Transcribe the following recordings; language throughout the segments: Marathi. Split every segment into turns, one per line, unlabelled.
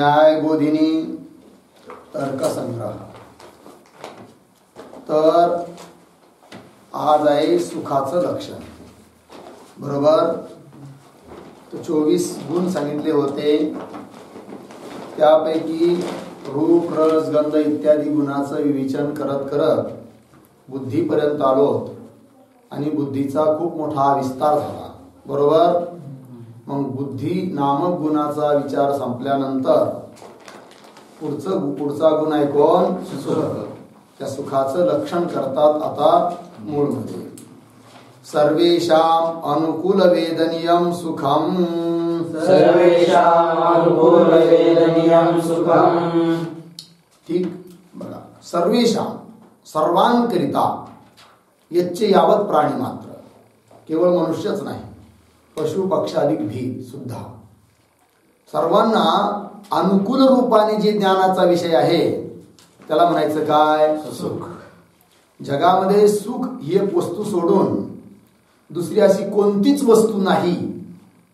न्यायबोधिनी तर्कसंग्रह. तर आज आहे सुखाचं लक्षण. बरोबर. तो 24 गुण सांगितले होते. त्यापैकी रूप रस गंध इत्यादी गुणाचं विवेचन करत करत बुद्धीपर्यंत आलो आणि बुद्धीचा खूप मोठा विस्तार झाला. बरोबर. मग बुद्धी नामक गुणाचा विचार संपल्यानंतर पुढचा गुण आहे कोण? सुख. त्या सुखाचं लक्षण करतात आता मूळमध्ये. सर्वेषां अनुकूल वेदनीयं सुखम.
सर्वेषां अनुकूल वेदनीयं सुखम.
ठीक. बघा. सर्वेषां सर्वांकरिता यच्चे यावत प्राणी मात्र, केवळ मनुष्यच नाही, पशु पक्षादिक भी सुद्धा सर्वांना अनुकूल रूपाने जे ज्ञानाचा विषय आहे त्याला म्हणायचं काय? सुख. जगामध्ये सुख ही एक वस्तू सोडून दुसरी अशी कोणतीच वस्तू नाही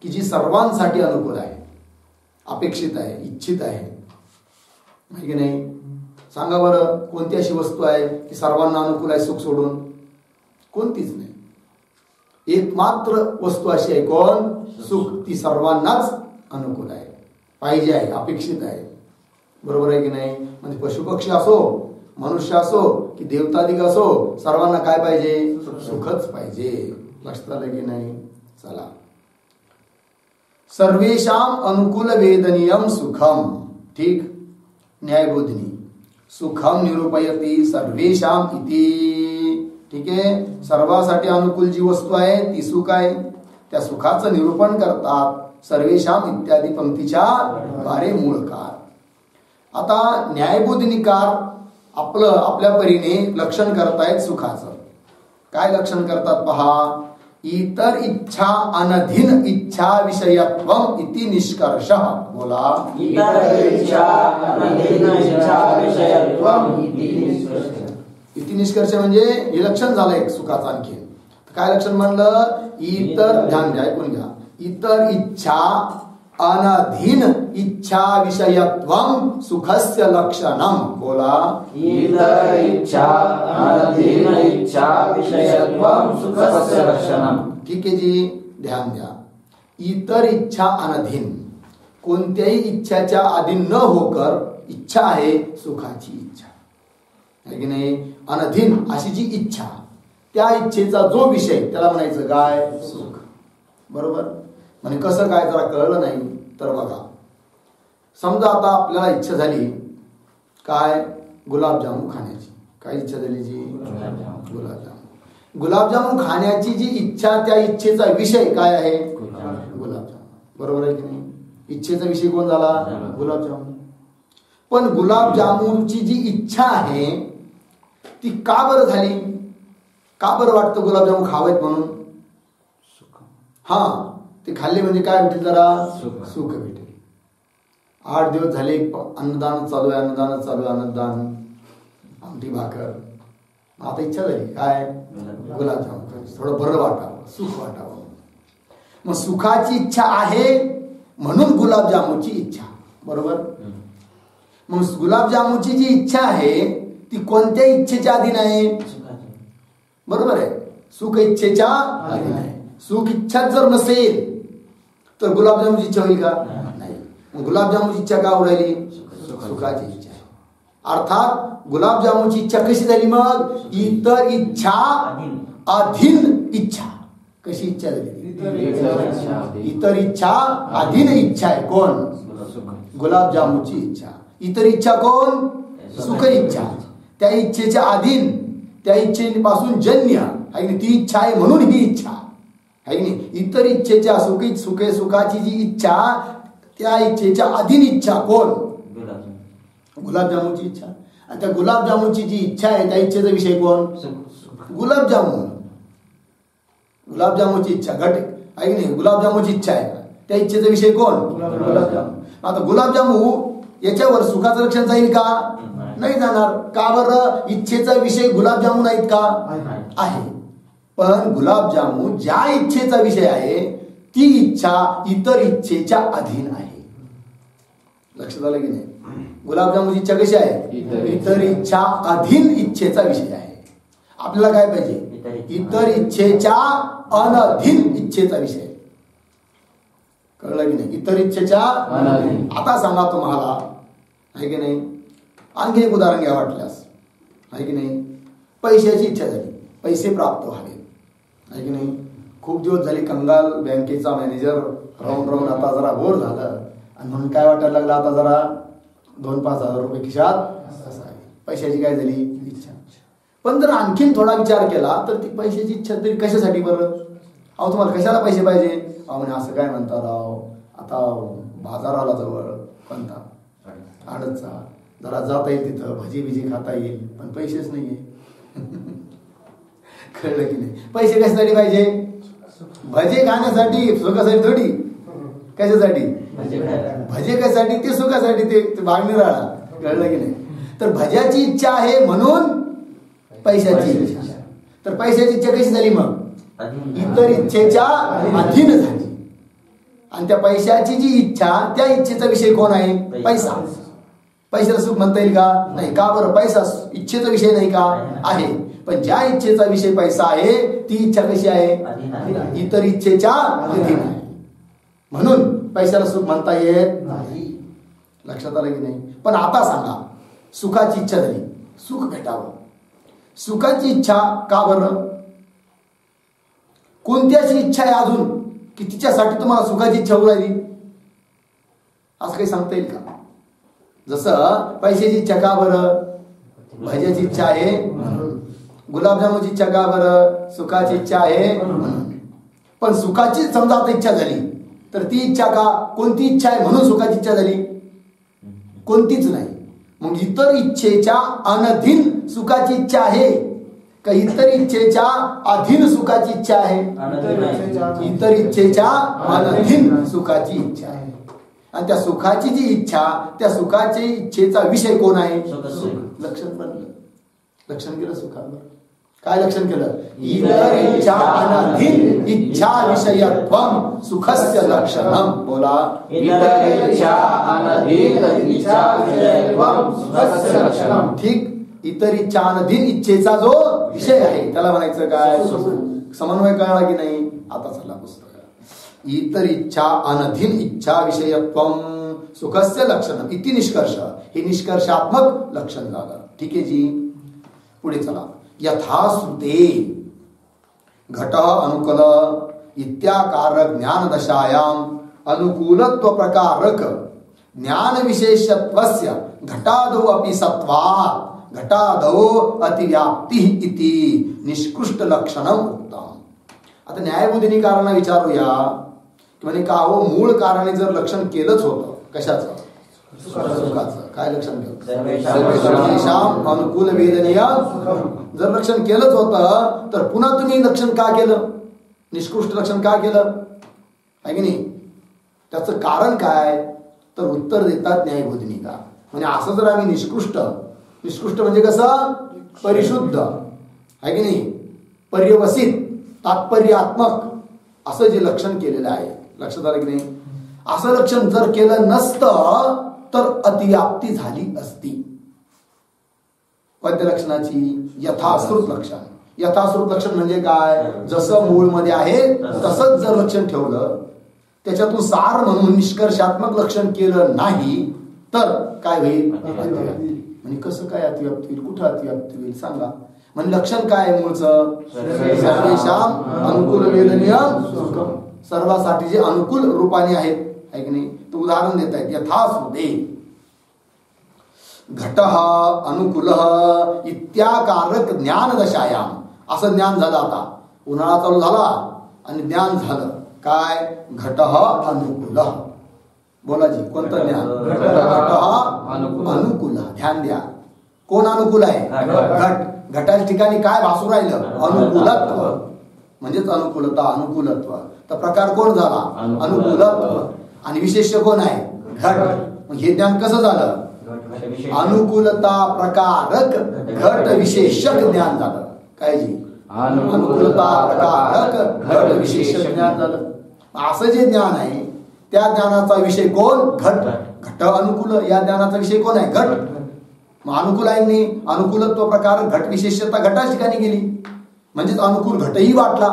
की जी सर्वांसाठी अनुकूल आहे, अपेक्षित आहे, इच्छित आहे. की नाही? सांगा बरं, कोणती अशी वस्तू आहे की सर्वांना अनुकूल आहे सुख सोडून? कोणतीच नाही. एकमात्र वस्तू अशी आहे कोण? सुख. ती सर्वांनाच अनुकूल आहे, पाहिजे आहे, अपेक्षित आहे. बरोबर आहे की नाही? म्हणजे पशुपक्षी असो, मनुष्य असो की देवतादिक असो, सर्वांना काय पाहिजे? सुखच पाहिजे. लक्षात आलं की नाही? चला. सर्वेषां अनुकूल वेदनीयं सुखम. ठीक. न्यायबोधिनी सुखम निरूपयती सर्वेषां इति. ठीक आहे. सर्वांसाठी अनुकूल जी वस्तू आहे ती सुख आहे. त्या सुखाचं निरूपण करतात सर्वेषां इत्यादी पंक्तीच्या द्वारे मूळकार. आता न्यायबोधिनीकार आपल्या परीने लक्षण करतायत सुखाचं. काय लक्षण करतात पहा. इतर इच्छा अनधीन इच्छा विषयत्वम इति निष्कर्ष. बोला.
इतर इच्छा अनधीन इच्छा विषयत्वम इति निष्कर्ष.
इति निष्कर्ष म्हणजे हे लक्षण झालं एक सुखाचं. आणखी काय लक्षण म्हणलं? इतर, ध्यान द्या, ऐकून घ्या. इतर इच्छा अनधीन इच्छा विषयत्वम सुखस्य लक्षणम. बोला.
इतर इच्छा अनधीन इच्छा विषयत्वम सुखस्य लक्षणम.
ठीक आहे जी, ध्यान द्या. इतर इच्छा अनधीन, कोणत्याही इच्छाच्या अधीन न होकर इच्छा आहे सुखाची इच्छा आहे की नाही? अनधीन अशी जी इच्छा, त्या इच्छेचा जो विषय त्याला म्हणायचं काय? सुख. बरोबर. म्हणजे कसं काय जरा कळलं नाही तर बघा. समजा आता आपल्याला इच्छा झाली काय? गुलाबजामुन खाण्याची. काय इच्छा झाली जी? गुलाबजामुन. गुलाबजामुन खाण्याची जी इच्छा, त्या इच्छेचा विषय काय आहे? गुलाबजामुन. बरोबर आहे की नाही? इच्छेचा विषय कोण झाला? गुलाबजामुन. पण गुलाबजामुनची जी इच्छा आहे ती का बरं झाली? का बरं वाटतं गुलाबजामुन खावेत म्हणून? हा, ते खाल्ले म्हणजे काय भेटेल? जरा सुख भेटेल. 8 दिवस झाले अन्नदान चालू आहे, अन्नदान, आमटी भाकर. आता इच्छा झाली काय? गुलाबजामुन. थोडं बरं वाटावं, सुख वाटावं. मग सुखाची इच्छा आहे म्हणून गुलाबजामुनची इच्छा. बरोबर. मग गुलाबजामुनची जी इच्छा आहे ती कोणत्या इच्छेच्या अधीन आहे? बरोबर आहे. सुख इच्छेच्या अधीन आहे. सुख इच्छा जर नसेल तर गुलाबजामुनची इच्छा होईल का? नाही. गुलाबजामुनची इच्छा का उरायली? सुखाची इच्छा. अर्थात गुलाबजामुनची इच्छा कशी झाली मग? इतर इच्छा अधीन इच्छा. कशी इच्छा झाली? इतर इच्छा अधीन इच्छा आहे कोण? गुलाबजामुनची इच्छा. इतर इच्छा कोण? सुख इच्छा. त्या इच्छेच्या अधीन, त्या इच्छेपासून जन्य आहे ती इच्छा आहे म्हणून ही इच्छा आहे की नाही? इतर इच्छेच्या सुखाची जी इच्छा, त्या इच्छेच्या अधीन इच्छा कोण? गुलाबजामुनची इच्छा. आणि त्या गुलाबजामुनची जी इच्छा आहे त्या इच्छेचा विषय कोण? गुलाबजामुन. गुलाबजामुनची इच्छा घट आहे की नाही? गुलाबजामुनची इच्छा आहे, त्या इच्छेचा विषय कोण? गुलाबजामुन. आता गुलाबजामुन याच्यावर सुखाचं लक्षण जाईल का? नाही जाणार. का बरं? इच्छेचा विषय गुलाबजामुन आहेत का? आहे. पण गुलाबजामुन ज्या इच्छेचा विषय आहे ती इच्छा इतर इच्छेच्या अधीन आहे. लक्षात आलं की नाही? गुलाबजामुनची इच्छा कशी आहे? इतर इच्छा अधीन इच्छेचा विषय आहे. आपल्याला काय पाहिजे? इतर इच्छेच्या अनधीन इच्छेचा विषय. कळलं की नाही? इतर इच्छेच्या अनधीन. आता सांगा तुम्हाला, आहे की नाही, आणखी एक उदाहरण घ्या वाटल्यास, आहे की नाही, पैशाची इच्छा झाली, पैसे प्राप्त व्हावे, आहे की नाही, खूप दिवस झाले कंगाल बँकेचा मॅनेजर राहून राहून आता जरा बोर झालं आणि म्हणून काय वाटायला लागलं, आता जरा 2-5 हजार रुपये खिशात असावे. पैशाची काय झाली? इच्छा. पण जर आणखीन थोडा विचार केला तर ती पैशाची इच्छा तरी कशासाठी बरं? अहो तुम्हाला कशाला पैसे पाहिजे? अहो म्हणे असं काय म्हणता राव, आता बाजार आला जवळ, कोणता आडतचा, जरा जाता येईल तिथं, भजी बिजी खाता येईल, पण पैसेच नाहीये. कळलं की नाही? पैसे कशासाठी पाहिजे? भजे खाण्यासाठी, सुखासाठी थोडी. कशासाठी? भजे कशासाठी? ते सुखासाठी, ते भाग निराळा. कळलं की नाही? तर भज्याची इच्छा आहे म्हणून पैशाची इच्छा. तर पैशाची इच्छा कशी झाली? मग इतर इच्छेच्या अधीन झाली. आणि त्या पैशाची जी इच्छा, त्या इच्छेचा विषय कोण आहे? पैसा. पैशाला सुख म्हणता येईल का? नाही. का बरं? पैसा इच्छेचा विषय नाही का? आहे. पण ज्या इच्छेचा विषय पैसा आहे ती इच्छा कशी आहे? इतर इच्छेच्या अधीन आहे. म्हणून पैशाला सुख म्हणता येत नाही. लक्षात आलं की नाही? पण आता सांगा, सुखाची इच्छा झाली, सुख भेटावं. सुखाची इच्छा का बरं? कोणती अशी इच्छा आहे अजून की तिच्यासाठी तुम्हाला सुखाची इच्छा होऊ राहिली? असं काही सांगता येईल का? जसं पैशाची इच्छा का बरं? भज्याची इच्छा आहे म्हणून. गुलाबजामुनची इच्छा का बरं? सुखाची इच्छा आहे म्हणून. पण सुखाची समजा आता इच्छा झाली तर ती इच्छा का? कोणती इच्छा आहे म्हणून सुखाची इच्छा झाली? कोणतीच नाही. मग इतर इच्छेच्या अनधीन सुखाची इच्छा आहे का इतर इच्छेच्या अधीन सुखाची इच्छा आहे? इतर इच्छेच्या अनधीन सुखाची इच्छा आहे. आणि त्या सुखाची जी इच्छा, त्या सुखाची इच्छेचा विषय कोण आहे? लक्षण बनलं. लक्षण केलं सुखावर. काय लक्षण केलं? इतर इच्छा अनधीन इच्छा विषयत्वम सुखस्य लक्षणम. बोला.
इतर इच्छा अनधीन इच्छा विषयत्वम सुखस्य लक्षणम.
ठीक. इतर इच्छा अनधीन इच्छेचा जो विषय आहे त्याला म्हणायचं काय? समन्वय कळला की नाही? आता चला पुस्तक. इतर इच्छा अनधीन इच्छा विषयत्वम सुखस्य लक्षणम इति निष्कर्ष. हे निष्कर्षात्मक लक्षण झालं. ठीक आहे जी. पुढे चला. यथाश्रुते घट अनुकूल इत्याकारक ज्ञान दशायाम अनुकूलत्व प्रकारक ज्ञान विशेषत्वस्य घटादो अपि सत्वात् घटादो अतिव्याप्ति इति निष्कृष्ट लक्षणम उक्तम. आता न्यायबुद्धीने कारणा विचारूया की म्हणे का हो मूळ कारणे जर लक्षण केलंच होतं कशाचं? सुखाचं. काय लक्षण केलं? सर्वेषाम अनुकूल वेदनीय. जर लक्षण केलंच होतं तर पुन्हा तुम्ही लक्षण का केलं? निष्कृष्ट लक्षण का केलं? आहे की नाही? त्याचं कारण काय? तर उत्तर देतात न्यायबोधिनिका. म्हणजे असं जर आम्ही निष्कृष्ट म्हणजे कसं? परिशुद्ध, आहे की नाही, पर्यवसित, तात्पर्यात्मक असं जे लक्षण केलेलं आहे. लक्षात आलं की नाही? असं लक्षण जर केलं नसतं तर अतिव्याप्ती झाली असती. कोणत्या लक्षणाची? यथाश्रुत लक्षण. यथाश्रुत लक्षण म्हणजे काय? जसं मूळमध्ये आहे तसंच जर लक्षण ठेवलं, त्याच्यातून सार म्हणून निष्कर्षात्मक लक्षण केलं नाही तर काय होईल? म्हणजे कसं काय अतिव्याप्ती होईल? कुठं अतिव्याप्ती होईल सांगा. म्हणजे लक्षण काय मूळचं? सर्वेषाम अनुकूल वेदनीय सुखम. सर्वासाठी जे अनुकूल रूपाने आहेत, आहे की नाही? तो उदाहरण देत आहेत. यथाश्रुते घट अनुकूल इत्याकारक ज्ञान दशायाम. असं ज्ञान झालं. आता उन्हाळा चालू झाला आणि ज्ञान झालं काय? घट अनुकूल. बोला जी, कोणतं ज्ञान? घट अनुकूल. ध्यान द्या. कोण अनुकूल आहे? घट. घटाच्या ठिकाणी काय भासू राहिलं? अनुकूलत्व. म्हणजेच अनुकूलता, अनुकूलत्व. तर प्रकार कोण झाला? अनुकूलत्व. आणि विशेष्य कोण आहे? घट. मग हे ज्ञान कसं झालं? अनुकूलता प्रकारक घट विशेषक ज्ञान झालं. काय जी? अनुकूलता प्रकारक घट विशेषक ज्ञान झालं. असं जे ज्ञान आहे त्या ज्ञानाचा विषय कोण? घट. घट अनुकूल या ज्ञानाचा विषय कोण आहे? घट. मग अनुकूलांनी अनुकूलत्व प्रकार घट विशेषता घटा ठिकाणी गेली, म्हणजेच अनुकूल घटही वाटला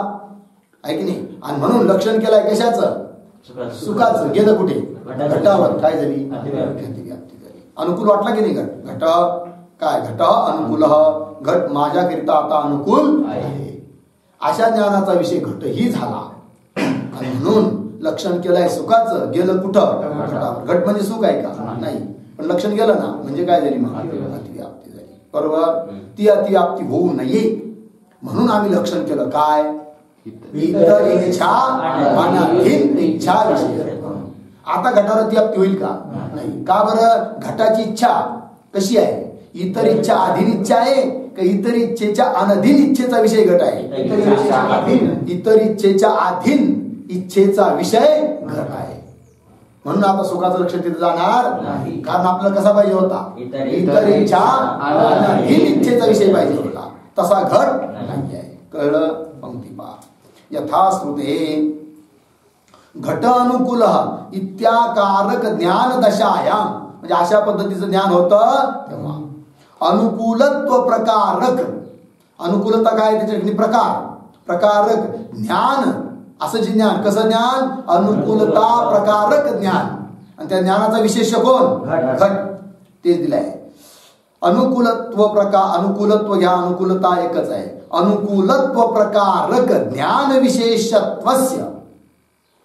आहे की नाही. आणि म्हणून लक्षण केलंय कशाचं? सुखाचं. गेलं कुठे? घटावर. काय झाली? अतिव्याप्ती झाली. अनुकूल वाटला की नाही घट? घट काय? घट अनुकूल. घट माझ्याकरिता आता अनुकूल आहे, अशा ज्ञानाचा विषय घटही झाला. आणि म्हणून लक्षण केलंय सुखाचं. गेलं कुठं? घटावर. घट म्हणजे सुख आहे का? नाही. पण लक्षण गेलं ना, म्हणजे काय झाली? मग अतिव्याप्ती झाली. बरोबर. ती अतिव्याप्ती होऊ नये म्हणून आम्ही लक्षण केलं. काय? इतर इच्छा अनधीन इच्छा विषय. आता घटावर अतिव्याप्ती होईल का? नाही. का बरं? घटाची इच्छा कशी आहे? इतर इच्छा अधीन इच्छा आहे का इतर इच्छेच्या अनधीन इच्छेचा विषय घट आहे? इतर इच्छेच्या अधीन इच्छेचा विषय घट आहे. म्हणून आता सुखाचं लक्ष तिथे जाणार नाही, कारण आपल्याला कसा पाहिजे होता? इतर इच्छा अनधीन इच्छेचा विषय पाहिजे होता, तसा घट नाही आहे. कळलं? पंक्ती पहा. यथा श्रुते घट अनुकूल इत्याकारक ज्ञान दशायाम, म्हणजे अशा पद्धतीचं ज्ञान होतं तेव्हा. अनुकूलत्व प्रकारक, अनुकूलता काय? त्याच्या प्रकार. प्रकारक ज्ञान असं जे ज्ञान. कसं ज्ञान? अनुकूलता प्रकारक ज्ञान. आणि त्या ज्ञानाचा विशेष कोण? घट. तेच दिलंय. अनुकूलत्व प्रकार. अनुकूलत्व घ्या, अनुकूलता एकच आहे. अनुकूलत्व प्रकारक ज्ञान विशेषत्वस्य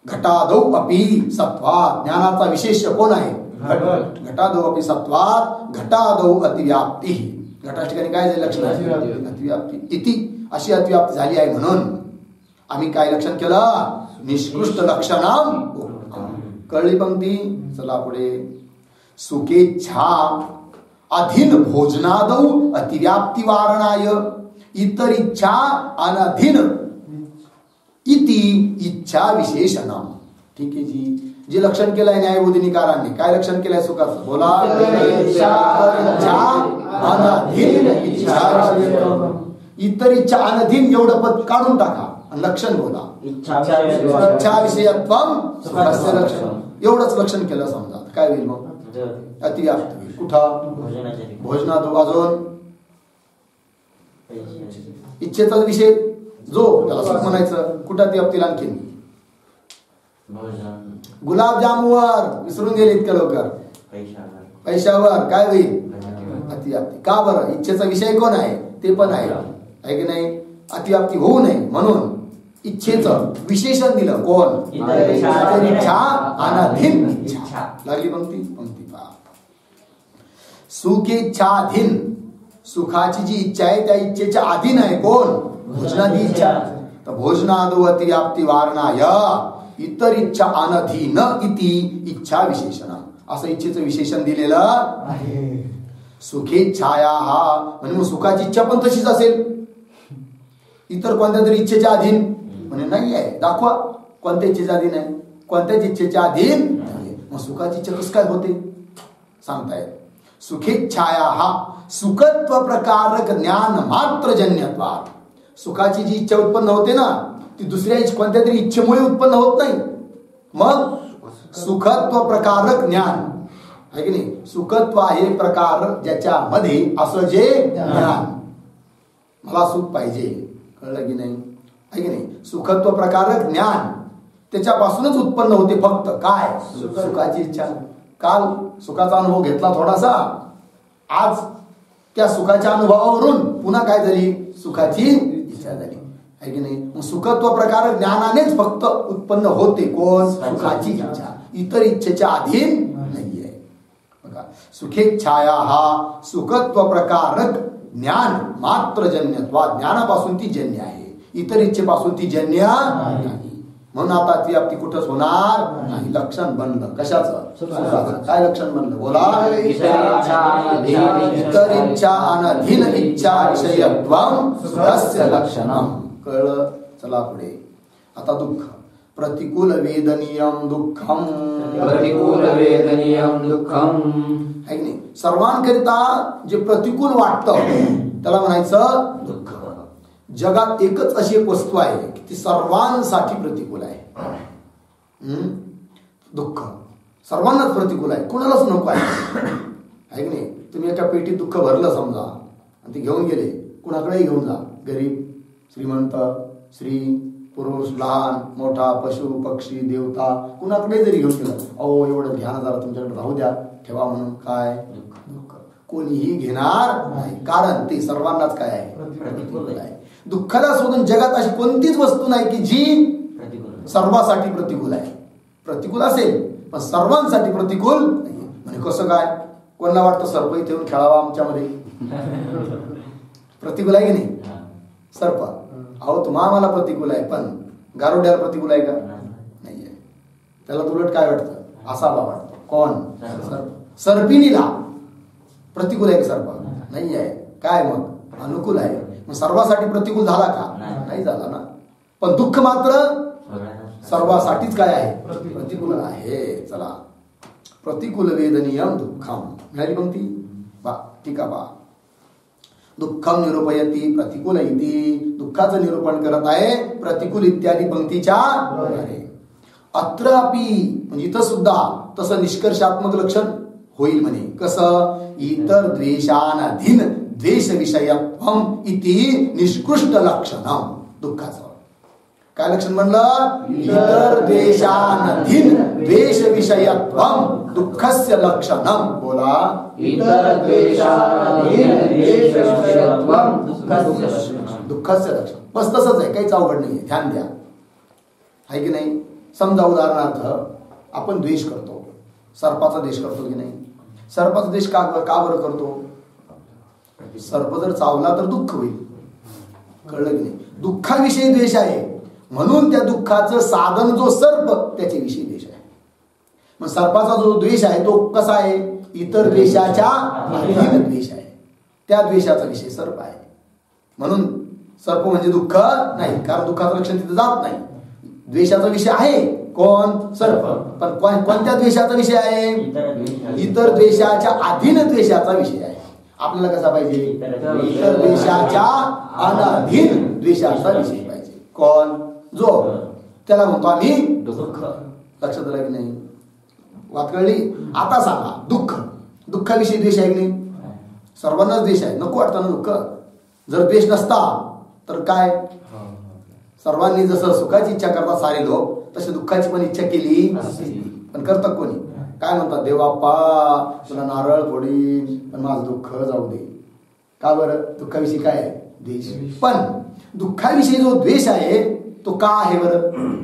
घटादौ अपि सत्वात्. ज्ञानाचा विशेष कोण आहे? घट. घटादौ अपि सत्वात् घटादौ अतिव्याप्ती. घटा ठिकाणी काय झालं? लक्षण अतिव्याप्ती. इति अशी अतिव्याप्ती झाली आहे म्हणून आम्ही काय लक्षण केलं? निष्कृष्ट लक्षणम. कळली पंक्ती? चला पुढे. सुखेच्छा अधीन भोजनादौ अतिव्याप्ती वारणाय इतर इच्छा अनधीन इति इच्छा विशेषणम. ठीक आहे जी. जे लक्षण केलंय न्यायबोधिनीकारांनी, काय लक्षण केलंय सुखाचं? बोला. इतर इच्छा अनधीन एवढं पद काढून टाका आणि लक्षण बोला. इच्छा विषयत्वम सुखास्य लक्षण. एवढंच लक्षण केलं समजा. काय होईल मग? अतिव्याप्ती होईल. कुठं? भोजनात. अजून इच्छेचा विषय जो त्याला सुख म्हणायचं. कुठं अतिव्याप्तीला? आणखी गुलाबजामूवर विसरून गेले इतक्या लवकर. पैशावर काय होईल? अतिव्याप्ती. का बरं? इच्छेचा विषय कोण आहे? ते पण आहे की नाही? अतिव्याप्ती होऊ नये म्हणून इच्छेचं विशेषण दिलं. कोण? इच्छा अनधीन इच्छा. लागली पंक्ती? पंक्ती पहा. सुखेच्छाधीन. सुखाची जी इच्छा आहे त्या इच्छेच्या अधीन आहे कोण? भोजनादी इच्छा. तर भोजनादौ अतिव्याप्ती वारणाय इतर इच्छा अनधीन इति इच्छा विशेषण. असं इच्छेचं विशेषण दिलेलं आहे. सुखेच्छाया म्हणजे मग सुखाची इच्छा पण तशीच असेल. इतर कोणत्या तरी इच्छेच्या अधीन म्हणे नाही आहे. दाखवा कोणत्या इच्छेच्या अधीन आहे? कोणत्याच इच्छेच्या अधीन नाही. मग सुखाची इच्छा कसं काय होते? सांगतायत. सुखेच्छाया सुखत्व प्रकारक ज्ञान मात्र जन्यत्वात्. सुखाची जी इच्छा उत्पन्न होते ना, ती दुसऱ्या कोणत्या तरी इच्छेमुळे उत्पन्न होत नाही. मग सुखत्व प्रकारक ज्ञान आहे की नाही? सुखत्व आहे प्रकार ज्याच्यामध्ये असं जे ज्ञान. मला सुख पाहिजे. कळलं की नाही? आहे की नाही? सुखत्व प्रकारक ज्ञान त्याच्यापासूनच उत्पन्न होते. फक्त काय? सुखाची इच्छा. काल सुखाचा अनुभव घेतला थोडासा, आज त्या सुखाच्या अनुभवावरून पुन्हा काय झाली? सुखाची इच्छा झाली. आहे की नाही? मग सुखत्व प्रकार ज्ञानानेच फक्त उत्पन्न होते. कोण? सुखाची इच्छा. इतर इच्छेच्या अधीन नाहीये. बघा. सुखेच्छाया सुखत्व प्रकारक ज्ञान मात्र जन्यत्वा. ज्ञानापासून ती जन्य आहे, इतर इच्छेपासून ती जन्य नाही. म्हणून आता अतिव्याप्ती कुठंच होणार नाही. लक्षण बनलं कशाचं? काय लक्षण बनलं? बोला. इतर इच्छा अनधीन इच्छा विषयत्वम सुखस्य लक्षणम. कळलं? चला पुढे. आता दुःख. प्रतिकूल वेदनीयम दुःखम.
प्रतिकूल वेदनीयम दुःखम.
आहे की नाही? सर्वांकरिता जे प्रतिकूल वाटतं त्याला म्हणायचं दुःख. जगात एकच अशी एक वस्तू आहे की ती सर्वांसाठी प्रतिकूल आहे. दुःख. सर्वांनाच प्रतिकूल आहे, कुणालाच नको आहे की नाही. तुम्ही एका पेटीत दुःख भरलं समजा आणि ते घेऊन गेले, कुणाकडेही घेऊन जा, गरीब श्रीमंत, स्त्री पुरुष, लहान मोठा, पशु पक्षी देवता, कुणाकडे जरी घेऊन गेलं, अहो एवढं घ्या ना जरा, तुमच्याकडे राहू द्या, ठेवा म्हणून, काय दुःख कोणीही घेणार नाही, कारण ते सर्वांनाच काय आहे, प्रतिकूल आहे. दुःखाला सोडून जगात अशी कोणतीच वस्तू नाही की जी सर्वांसाठी प्रतिकूल आहे. प्रतिकूल असेल पण सर्वांसाठी प्रतिकूल नाही. म्हणजे कसं काय, कोणाला वाटतं सर्प इथे येऊन खेळावा आमच्यामध्ये, प्रतिकूल आहे की नाही सर्प? अहो तुम्हाला प्रतिकूल आहे, पण गारुड्याला प्रतिकूल आहे का? नाही आहे. त्याला उलट काय वाटतं, असावा वाटतं. कोण? सर्प. सर्पिणीला प्रतिकूल आहे का सर्प? नाही आहे. काय मग? अनुकूल आहे. मग सर्वांसाठी प्रतिकूल झाला का? नाही झाला ना. पण दुःख मात्र सर्वांसाठीच काय आहे, प्रतिकूल आहे. चला, प्रतिकूल वेदनीयम दुःखम मिळाली पंक्ती बा. ठीक आहे बा. दुःखम निरूपयती प्रतिकूल इति, दुःखाचं निरूपण करत आहे प्रतिकूल इत्यादी पंक्तीच्या द्वारे. अत्रापि म्हणजे इथं सुद्धा तसं निष्कर्षात्मक लक्षण होईल म्हणे. कसं? इतर द्वेषानधीन द्वेष विषयत्वम इति निष्कृष्ट लक्षणम. दुःखाचं काय लक्षण म्हणलं? इतर द्वेषानधीन द्वेष विषयत्वम दुःखस्य लक्षणम. बोला.
इतर द्वेषानधीन द्वेष विषयत्वम
दुःखस्य लक्षण. बस तसंच आहे, काहीच अवघड नाहीये. ध्यान द्या, आहे की नाही. समजा उदाहरणार्थ आपण द्वेष करतो, सर्पाचा द्वेष करतो की नाही? सर्पाचा द्वेष का बरं करतो? सर्प जर चावला तर दुःख होईल, कळलं की नाही? दुःखाविषयी द्वेष आहे म्हणून त्या दुःखाचं साधन जो सर्प त्याच्याविषयी द्वेष आहे. मग सर्पाचा जो द्वेष आहे तो कसा आहे? इतर द्वेषाच्या अधीन द्वेष आहे. त्या द्वेषाचा विषय सर्प आहे. म्हणून सर्प म्हणजे दुःख नाही, कारण दुःखाचं लक्षण तिथे जात नाही. द्वेषाचा विषय आहे कोण? सर्प. पण कोणत्या द्वेषाचा विषय आहे? इतर द्वेषाच्या अधीन द्वेषाचा विषय आहे. आपल्याला कसा पाहिजे? इतर द्वेषाच्या अनधीन द्वेषाचा विषय पाहिजे. कोण? जो त्याला म्हणतो आम्ही दुःख. लक्षात आलं की नाही? वाद कळली? आता सांगा, दुःख, दुःखाविषयी द्वेष आहे की नाही? सर्वांनाच द्वेष आहे, नको वाटतं ना दुःख. जर द्वेष नसता तर काय? सर्वांनी जसं सुखाची इच्छा करतात सारे लोक, तशी दुःखाची पण इच्छा केली पण करतात कोणी? काय म्हणतात? देवाप्पा तुला नारळ फोडीन पण माझं दुःख जाऊ दे. का बरं? दुःखाविषयी काय आहे? द्वेष. पण दुःखाविषयी जो द्वेष आहे तो का आहे बरं?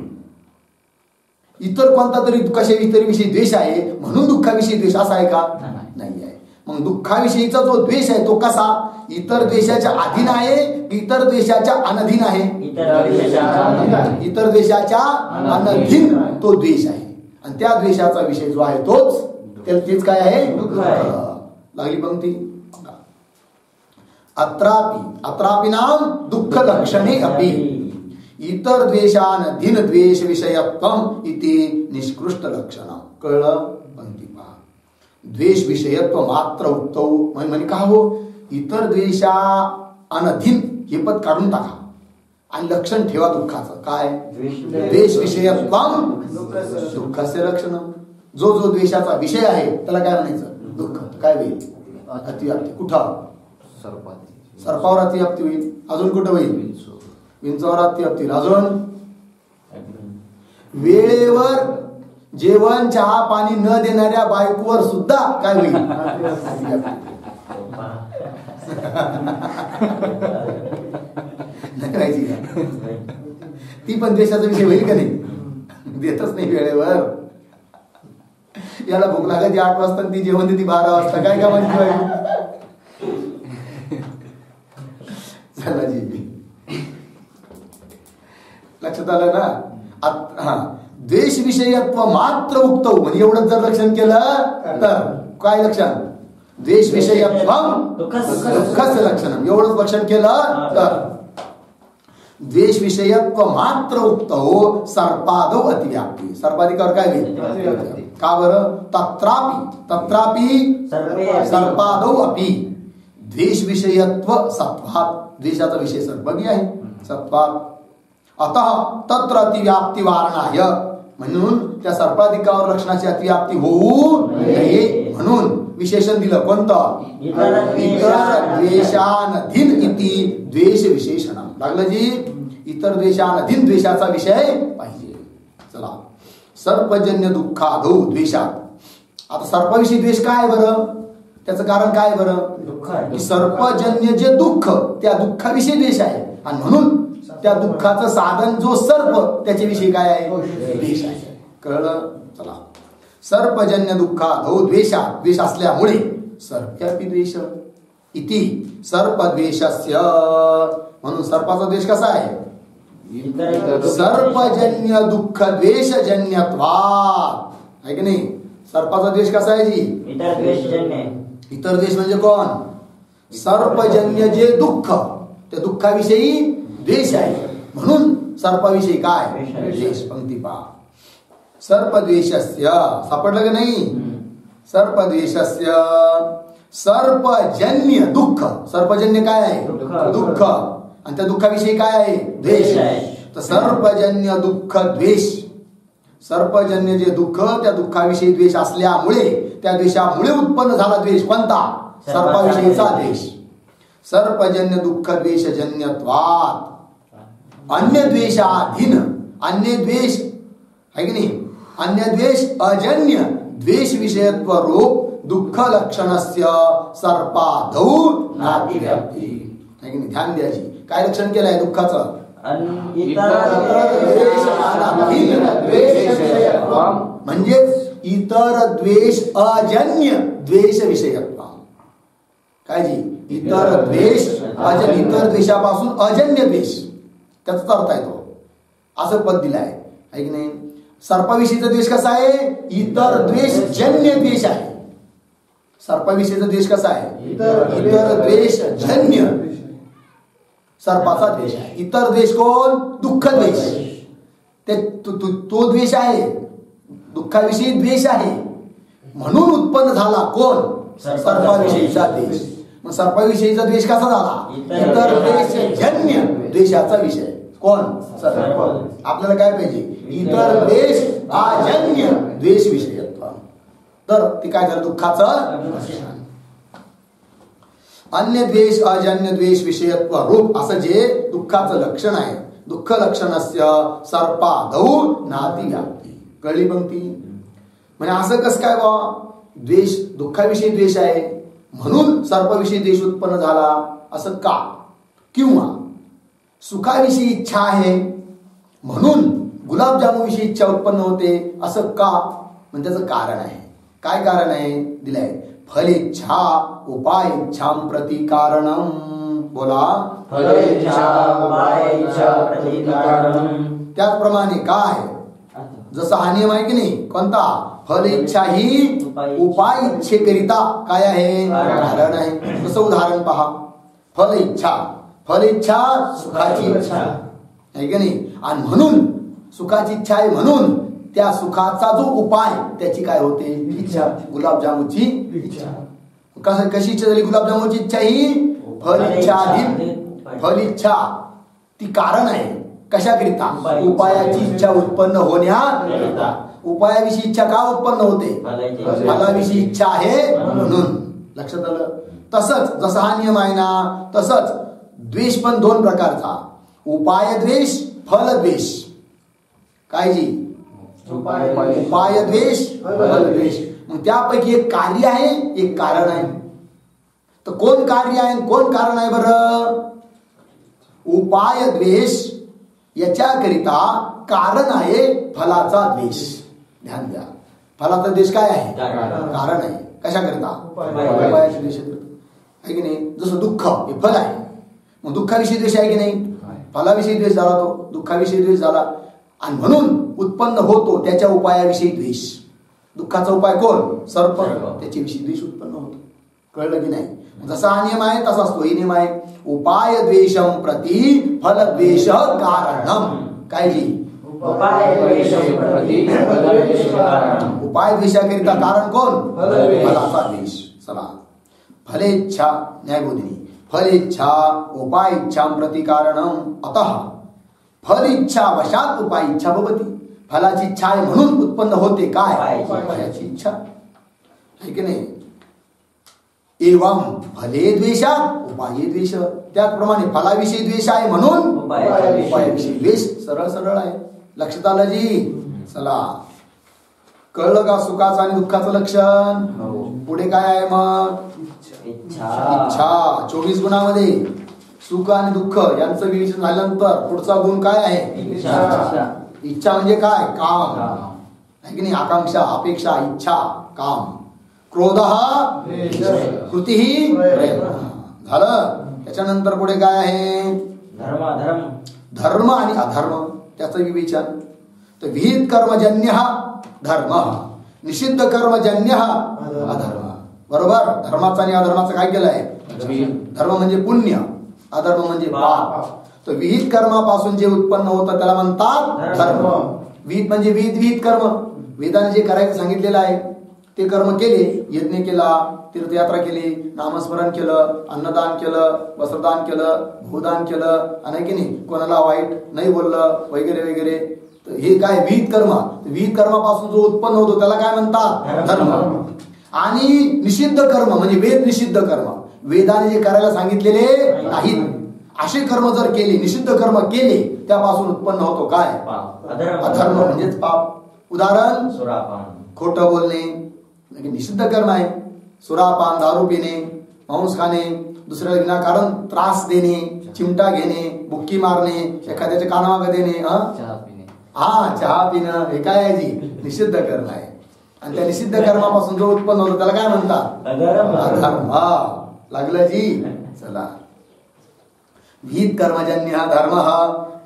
इतर कोणता तरी इतर विषयी द्वेष आहे म्हणून दुःखाविषयी द्वेष असा आहे का? नाही आहे. मग दुःखाविषयीचा जो द्वेष आहे तो कसा? इतर द्वेषाच्या अधीन आहे की इतर द्वेषाच्या अनधीन आहे? इतर द्वेषाच्या अनधीन तो द्वेष आहे. आणि त्या द्वेषाचा विषय जो आहे तोच, तेच काय आहे? दुःख. लागली पंक्ती. अत्रापि नाम दुःख लक्षणे अपि इतर द्वेषानधीन द्वेष विषयत्वम इति निष्कृष्ट लक्षणम. कळलं? पंक्ती पहा. द्वेष विषयत्व मात्र उक्तौ म्हणजे का हो? इतर द्वेषा अनधीन हे पद काढून टाका आणि लक्षण ठेवा दुःखाचं. काय? द्वेष विषयत्वम दुःखस्य लक्षणम. जो जो द्वेषाचा विषय आहे त्याला काय म्हणायचं? दुःख. काय होईल? अतिव्याप्ती. कुठं? सर्पावर अतिव्याप्ती होईल. अजून कुठं होईल? विंचावर अतिव्याप्ती. अजून वेळेवर जेवण चहा पाणी न देणाऱ्या बायकोवर सुद्धा काय होईल? ती पण द्वेषाचा विषय होईल का नाही? देतच नाही वेळेवर. याला भूक लागायची 8 वाजता, ती जेवण देते 12 वाजता. काय का म्हणजे चला जी, लक्षात आलं ना? हा, द्वेष विषयत्व मात्र उक्त म्हणजे एवढंच जर लक्षण केलं तर काय लक्षण? द्वेष विषयत्व दुःखस्य लक्षणम. एवढंच लक्षण केलं तर द्वेष विषयत्व मात्र उक्त हो सर्पादौ अतिव्याप्ती. सर्पाधिकार काय होईल? का बरं? तत्रापि सर्पादौ अपि द्वेष विषयत्व सत्वात. द्वेषाचा विषय सर्पगी आहे सत्वात. अतः तत्र अतिव्याप्ती वारणाय म्हणून त्या सर्पाधिकावर लक्षणाची अतिव्याप्ती होऊ नये म्हणून विशेषण दिलं. कोणतं? इतर द्वेषानधीन इति द्वेष विशेषण लागलं जी. इतर द्वेषानधीन द्वेषाचा विषय पाहिजे. चला, सर्पजन्य दुःखाधो द्वेषात. आता सर्पाविषयी द्वेष काय बरं? त्याचं कारण काय बरं? की सर्पजन्य जे दुःख त्या दुःखाविषयी द्वेष आहे आणि म्हणून त्या दुःखाचं साधन जो सर्प त्याच्याविषयी काय आहे? द्वेष आहे. कळलं? चला, सर्पजन्य दुःखाधो द्वेषात. द्वेष असल्यामुळे सर्प्यापि द्वेष इति सर्पद्वेषस्य. म्हणून सर्पाचा द्वेष कसा आहे? सर्पजन्य दुःख द्वेषजन्यत्वात्. आहे की नाही? सर्पाचा द्वेष कसा आहे जी? इतर द्वेष म्हणजे कोण? सर्पजन्य जे दुःख त्या दुःखाविषयी द्वेष आहे म्हणून सर्पाविषयी काय? द्वेष. पंक्ती पहा. सर्पद्वेषस्य. सापडलं की नाही? सर्पद्वेषस्य सर्पजन्य दुःख. सर्पजन्य काय आहे? दुःख. आणि त्या दुःखाविषयी काय आहे? द्वेष. तर सर्पजन्य दुःख द्वेष. सर्पजन्य जे दुःख त्या दुःखाविषयी द्वेष असल्यामुळे त्या द्वेषामुळे उत्पन्न झाला द्वेष. कोणता? सर्पाविषयीचा द्वेष. सर्पजन्य दुःख द्वेषजन्यत्वात् अन्य द्वेषाधीन. अन्य द्वेष आहे की नाही? अन्य द्वेष अजन्य द्वेष विषयत्व रूप दुःख लक्षणस्य सर्पाधौ नातिव्याप्ती. आहे की नाही? ध्यान द्यायची. काय लक्षण केलं आहे दुःखाचं? म्हणजेच इतर द्वेष अजन्य द्वेष विषयत्व. काय जी? इतर द्वेष अजन्य. इतर द्वेषापासून अजन्य द्वेष त्याचा अर्थ आहे तो. असं पद दिलं आहे. आहे की नाही? सर्पाविषयीचा द्वेष कसा आहे? इतर द्वेष जन्य द्वेष आहे. सर्पाविषयीचा द्वेष कसा आहे? इतर द्वेष जन्य सर्पाचा द्वेष आहे. इतर द्वेष कोण? दुःख द्वेष. ते तो द्वेष आहे. दुःखाविषयी द्वेष आहे म्हणून उत्पन्न झाला कोण? सर्पाविषयीचा द्वेष. मग सर्पाविषयीचा द्वेष कसा झाला? इतर द्वेष जन्य द्वेषाचा विषय कोण? सर्प. आपल्याला काय पाहिजे? इतर द्वेष अजन्य द्वेष विषयत्व. तर ते काय झालं? दुःखाचं अन्य द्वेष अजन्य द्वेष विषयत्व रूप असं जे दुःखाचं लक्षण आहे. दुःख लक्षणस्य सर्पाधौ नातिव्याप्ती. कळली पंक्ती? म्हणजे असं कसं काय बा? द्वेष दुःखाविषयी द्वेष आहे म्हणून सर्पाविषयी द्वेष उत्पन्न झाला असं का? किंवा सुखाविषयी इच्छा आहे म्हणून गुलाबजामुविषयी इच्छा उत्पन्न होते असं का? म्हणजे त्याचं कारण आहे. काय कारण आहे? दिलंय. फलेच्छा उपाय इच्छां प्रति कारणम. बोला.
फलेच्छा उपाय इच्छा प्रति कारणम.
त्याचप्रमाणे काय? जसा हा नियम आहे की नाही? कोणता? फलेच्छा ही उपाय इच्छेकरिता काय आहे? कारण आहे. तसं उदाहरण पहा. फलेच्छा. फलेच्छा सुखाची इच्छा आहे की नाही? आणि म्हणून सुखाची इच्छा आहे म्हणून त्या सुखाचा जो उपाय त्याची काय होते? इच्छा. गुलाबजामुची इच्छा. कशी इच्छा झाली गुलाबजामुची इच्छा? ही फलिच्छा. फलिच्छा ती कारण आहे. कशाकरिता? उपायाची इच्छा उत्पन्न होण्याकरिता. उपायाविषयी इच्छा का उत्पन्न होते? फलाविषयी इच्छा आहे म्हणून. लक्षात आलं? तसंच जसा हा नियम आहे ना तसंच द्वेष पण दोन प्रकारचा. उपाय द्वेष, फल द्वेष. काय जी? उपाय द्वेष, फल द्वेष. मग त्यापैकी एक कार्य आहे एक कारण आहे. तर कोण कार्य आहे कोण कारण आहे बरं? उपाय द्वेष याच्याकरिता कारण आहे फलाचा द्वेष. ध्यान द्या. फलाचा द्वेष काय आहे? कारण आहे. कशाकरिता? उपायाचा द्वेष आहे की नाही? जसं दुःख हे फल आहे मग दुःखाविषयी द्वेष आहे की नाही? फलाविषयी द्वेष झाला तो दुःखाविषयी द्वेष झाला आणि म्हणून उत्पन्न होतो त्याच्या उपायाविषयी द्वेष. दुःखाचा उपाय कोण? सर्प. त्याच्याविषयी द्वेष उत्पन्न होतो. कळलं की नाही? जसा हा नियम आहे तसाच तोही नियम आहे. उपाय द्वेषम प्रति फल द्वेष कारणम. काय जी?
उपाय
द्वेषाकरिता कारण कोण? फलाचा द्वेष. चला. फलेच्छा न्यायबोधिनी. फलेच्छा उपाय इच्छां प्रति कारणम. अतः फल इच्छा वशात उपाय इच्छा भवती. फलाची इच्छा आहे म्हणून उत्पन्न होते काय?
पायाची
पायाची इच्छा आहे की नाही. एवं फले द्वेषात उपाये द्वेष. त्याचप्रमाणे फलाविषयी द्वेष आहे म्हणून उपायाविषयी द्वेष. सरळ सरळ आहे. लक्षात आलं जी. चला कळलं का सुखाचं आणि दुःखाचं लक्षण. पुढे काय आहे मग? इच्छा. 24 गुणामध्ये सुख आणि दुःख यांचं विवेचन झाल्यानंतर पुढचा गुण काय आहे? इच्छा म्हणजे काय? काम आहे की नाही. आकांक्षा, अपेक्षा, इच्छा, काम. क्रोध कृती झालं. त्याच्यानंतर पुढे काय आहे? धर्म आणि अधर्म त्याचं विवेचन. तर विहित कर्मजन्य धर्म, निषिद्ध कर्मजन्य अधर्म. बरोबर. धर्माचा आणि अधर्माचं काय केलं आहे? धर्म म्हणजे पुण्य, अधर्म म्हणजे पाप. तर विहित कर्मापासून जे उत्पन्न होतं त्याला म्हणतात धर्म. विहित म्हणजे विहित कर्म. वेदाने जे करायचं सांगितलेलं आहे ते कर्म केले. यज्ञ केला, तीर्थयात्रा केली, नामस्मरण केलं, अन्नदान केलं, वस्त्रदान केलं, भूदान केलं, आणि की नाही कोणाला वाईट नाही बोललं वगैरे वगैरे. तर हे काय? विहित कर्म. विहित कर्मापासून जो उत्पन्न होतो त्याला काय म्हणतात? धर्म. आणि निषिद्ध कर्म म्हणजे वेद निषिद्ध कर्म. वेदाने जे करायला सांगितलेले नाहीत असे कर्म जर केले, निषिद्ध कर्म केले, त्यापासून उत्पन्न होतो काय? अधर्म म्हणजेच पाप. उदाहरण खोटं बोलणे निषिद्ध कर्म आहे. सुरापान, दारू पिणे, मांस खाणे, दुसऱ्याला विनाकारण त्रास देणे, चिमटा घेणे, बुक्की मारणे, एखाद्याच्या कानामागे देणे, चहा पिणं, हे काय आहे जी? निषिद्ध कर्म आहे. आणि त्या निषिद्ध कर्मापासून जो उत्पन्न होतो त्याला काय म्हणतात? अधर्म. लागलं जी. चला विहित कर्मजन्य हा धर्म,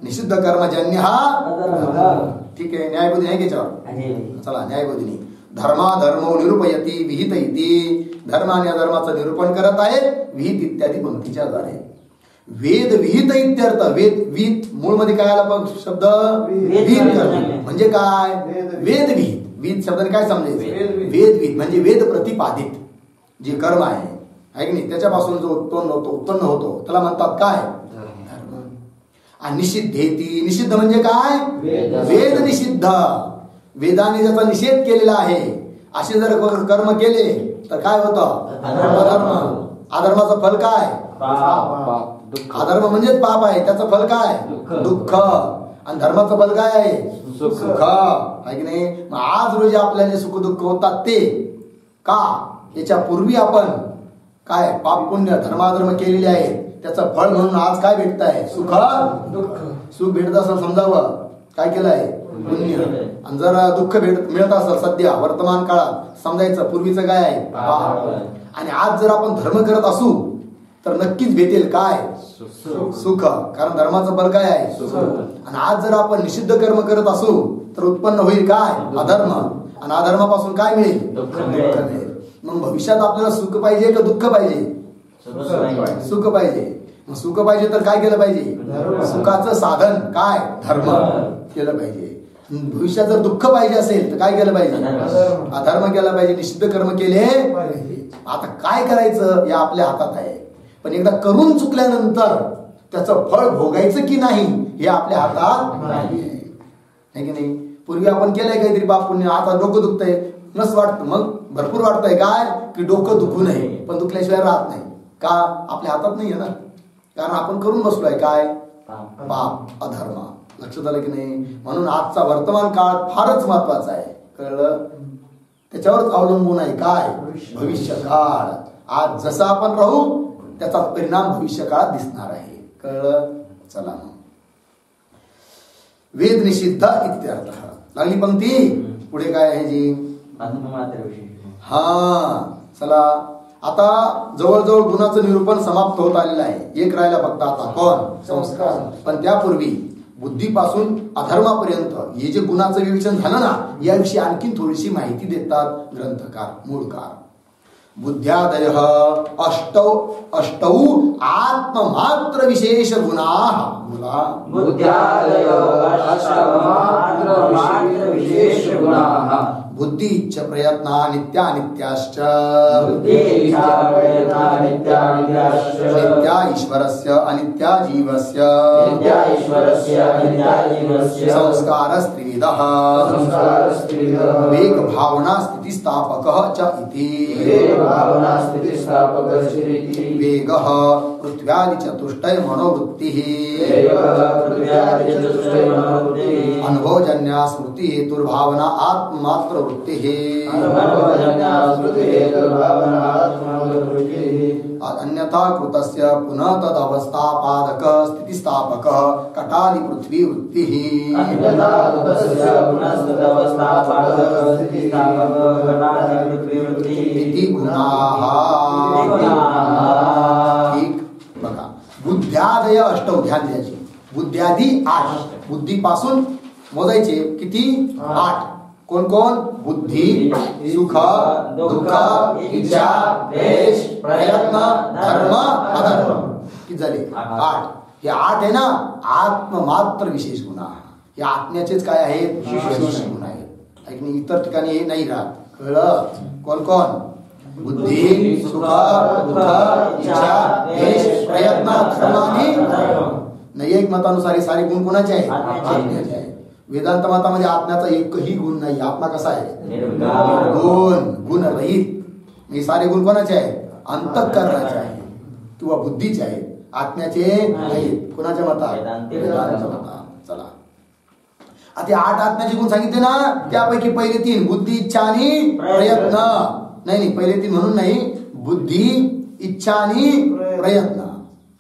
निषिद्ध कर्मजन्य हा. ठीक आहे. न्यायबोधी आहे त्याच्यावर. चला न्यायबोधिनी. धर्माधर्मो निरूपयती विहित इति. धर्म आणि अधर्माचं निरूपण करत आहे विहित इत्यादी पंक्तीच्या द्वारे. वेद विहित इत्यर्थ. वेद विहित मूळ मध्ये काय आला बघ शब्द? विहित कर्म म्हणजे काय? वेद विहित. विहित शब्दाने काय समजायचं? वेद विहित म्हणजे वेद प्रतिपादित जे कर्म आहे की नाही त्याच्यापासून जो उत्पन्न होतो त्याला म्हणतात काय? धर्म. आणि निषिद्धेती. निषिद्ध म्हणजे काय? वेद निषिद्ध. वेदाने ज्याचा निषेध केलेला आहे असे जर कर्म केले तर काय होतं? अधर्म. अधर्माचं फल काय? अधर्म म्हणजेच पाप आहे. त्याचं फल काय? दुःख. आणि धर्माचं फल काय आहे? सुख आहे की नाही. मग आज रोजी आपल्याला जे सुख दुःख होतात ते का? याच्या पूर्वी आपण काय पाप पुण्य धर्माधर्म केलेले आहे त्याचं फळ म्हणून आज काय भेटत आहे? सुख दुःख. सुख भेटत असं समजावं काय केलं आहे? पुण्य. आणि जर दुःख मिळत असेल सध्या वर्तमान काळात समजायचं पूर्वीचं काय आहे? पाप. आणि आज जर आपण धर्म करत असू तर नक्कीच भेटेल काय? सुख. कारण धर्माचं फल काय आहे? सुख. आणि आज जर आपण निषिद्ध कर्म करत असू तर उत्पन्न होईल काय? अधर्म. आणि अधर्मापासून काय मिळेल? दुःख मिळेल. मग भविष्यात आपल्याला सुख पाहिजे का दुःख पाहिजे? सुख पाहिजे. मग सुख पाहिजे तर काय केलं पाहिजे? सुखाचं साधन काय? धर्म केलं पाहिजे. भविष्यात जर दुःख पाहिजे असेल तर काय केलं पाहिजे? अधर्म केला पाहिजे, निषिद्ध कर्म केले पाहिजे. आता काय करायचं या आपल्या हातात आहे. पण एकदा करून चुकल्यानंतर त्याचं फळ भोगायचं की नाही हे आपल्या हातात नाही की नाही. पूर्वी आपण केलंय काहीतरी पाप पुण्य, आता डोकं दुखतंय नस वाटतं, मग भरपूर वाटतंय काय की डोकं दुखू नये, पण दुखल्याशिवाय राहत नाही का? आपल्या हातात नाहीये ना. कारण आपण करून बसलोय काय? पाप अधर्म. लक्षात आलं की नाही. म्हणून आजचा वर्तमान काळ फारच महत्वाचा आहे. कळलं? त्याच्यावरच अवलंबून आहे काय? भविष्य काळ. आज जसं आपण राहू त्याचा परिणाम भविष्य काळात दिसणार आहे. कळलं? चला वेद निषिद्ध इत्यर्थ. लागली पंक्ती. पुढे काय आहे जी? चला आता जवळजवळ गुणाचं निरूपण समाप्त होत आलेलं आहे. एक राहिला फक्त आता कोण? संस्कार. पण त्यापूर्वी बुद्धीपासून अधर्मापर्यंत हे जे गुणाचं विवेचन झालं ना याविषयी आणखी थोडीशी माहिती देतात ग्रंथकार मूळकार. बुद्ध्यादय अष्टौ आत्ममात्र विशेष गुणाः. बुद्धीच्च प्रयत्ना नित्यानित्याश्च नित्या ईश्वरस्य अनित्या जीवस्य संस्कारस्त्रिविधः वेग भावना स्थितिस्थापकः च इति वेगः पृथ्व्यादि चतुष्टय मनोवृत्तिः अनुभवजन्या स्मृति हेतुर्भावना आत्ममात्र वृत्तिः अन्यथा कृतस्य पुनः तदवस्थापादक स्थितिस्थापक कटादि पृथ्वी वृत्तिः इति गुणाः। ठीक बघा, बुद्ध्यादय अष्टौ ध्यान द्यायची. बुद्ध्यादी 8, बुद्धीपासून मोजायचे किती 8. कोण कोण? बुद्धी, सुख, दुःख, इच्छा, द्वेष, प्रयत्न, धर्म, अधर्म. किती झाले 8. हे 8 आहे ना आत्ममात्र विशेष गुण. हे आत्म्याचेच काय आहेत? विशेष गुण आहेत. आणि इतर ठिकाणी हे नाही राहत. कळलं? कोण कोण? बुद्धी, सुख, दुःख, इच्छा, द्वेष, प्रयत्न, धर्म आणि नाही. एक मतानुसार हे सारे गुण कोणाचे आहेत? आत्म्याचे आहेत. वेदांत मतामध्ये आत्म्याचा एकही गुण नाही. आत्मा कसा आहे? गुण रहित. हे सारे गुण कोणाचे आहेत? अंतःकरणाचे आहेत किंवा बुद्धीचे आहेत. आत्म्याचे नाहीत. कोणाच्या मतात? वेदांत मतात. चला आता 8 आत्म्याचे गुण सांगितले ना. त्यापैकी पहिले 3 बुद्धी, इच्छा आणि प्रयत्न. नाही पहिले 3 म्हणून नाही. बुद्धी, इच्छा आणि प्रयत्न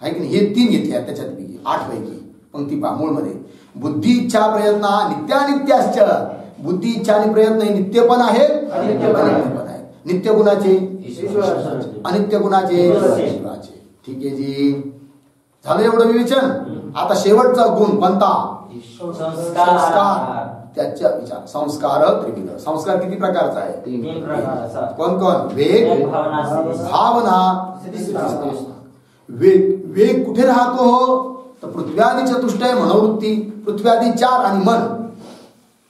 आहे की नाही. हे 3 घेतले त्याच्यात 8 पैकी. पंक्ती पहा मूळ मध्ये. बुद्धी, इच्छा, प्रयत्न नित्यानित्याश्च. बुद्धी, इच्छा आणि प्रयत्न हे नित्य पण आहेत, अनित्य पण आहेत. नित्य गुणाचे, अनित्य गुणाचे, ईश्वराचे. ठीक आहे जी. झालं एवढं विवेचन. आता शेवटचा गुण कोणता? संस्कार. त्याच्या विचार. संस्कार त्रिविध. संस्कार किती प्रकारचा आहे?
3 प्रकारचा.
कोण कोण? वेग, भावना, वेग कुठे राहतो? तर पृथ्व्यादी चतुष्टय मनोवृत्ती. पृथ्व्यादी 4 आणि मन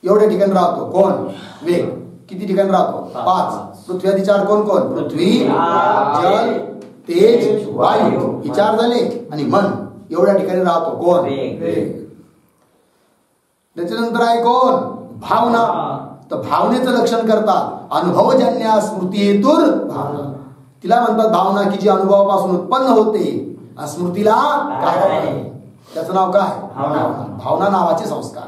एवढ्या ठिकाणी राहतो. कोण? वेग. किती ठिकाणी राहतो? 5. पृथ्व्यादी 4 कोण कोण? पृथ्वी, जल, तेज, वायू. ही 4 झाले. आणि मन एवढ्या ठिकाणी राहतो. कोण? वेग. त्याच्यानंतर आहे कोण? भावना. तर भावनेचं लक्षण करतात अनुभवजन्य स्मृती हेतुर भावना. तिला म्हणतात भावना की जी अनुभवापासून उत्पन्न होते. स्मृतीला काय? त्याचं नाव काय? भावना नावाचे संस्कार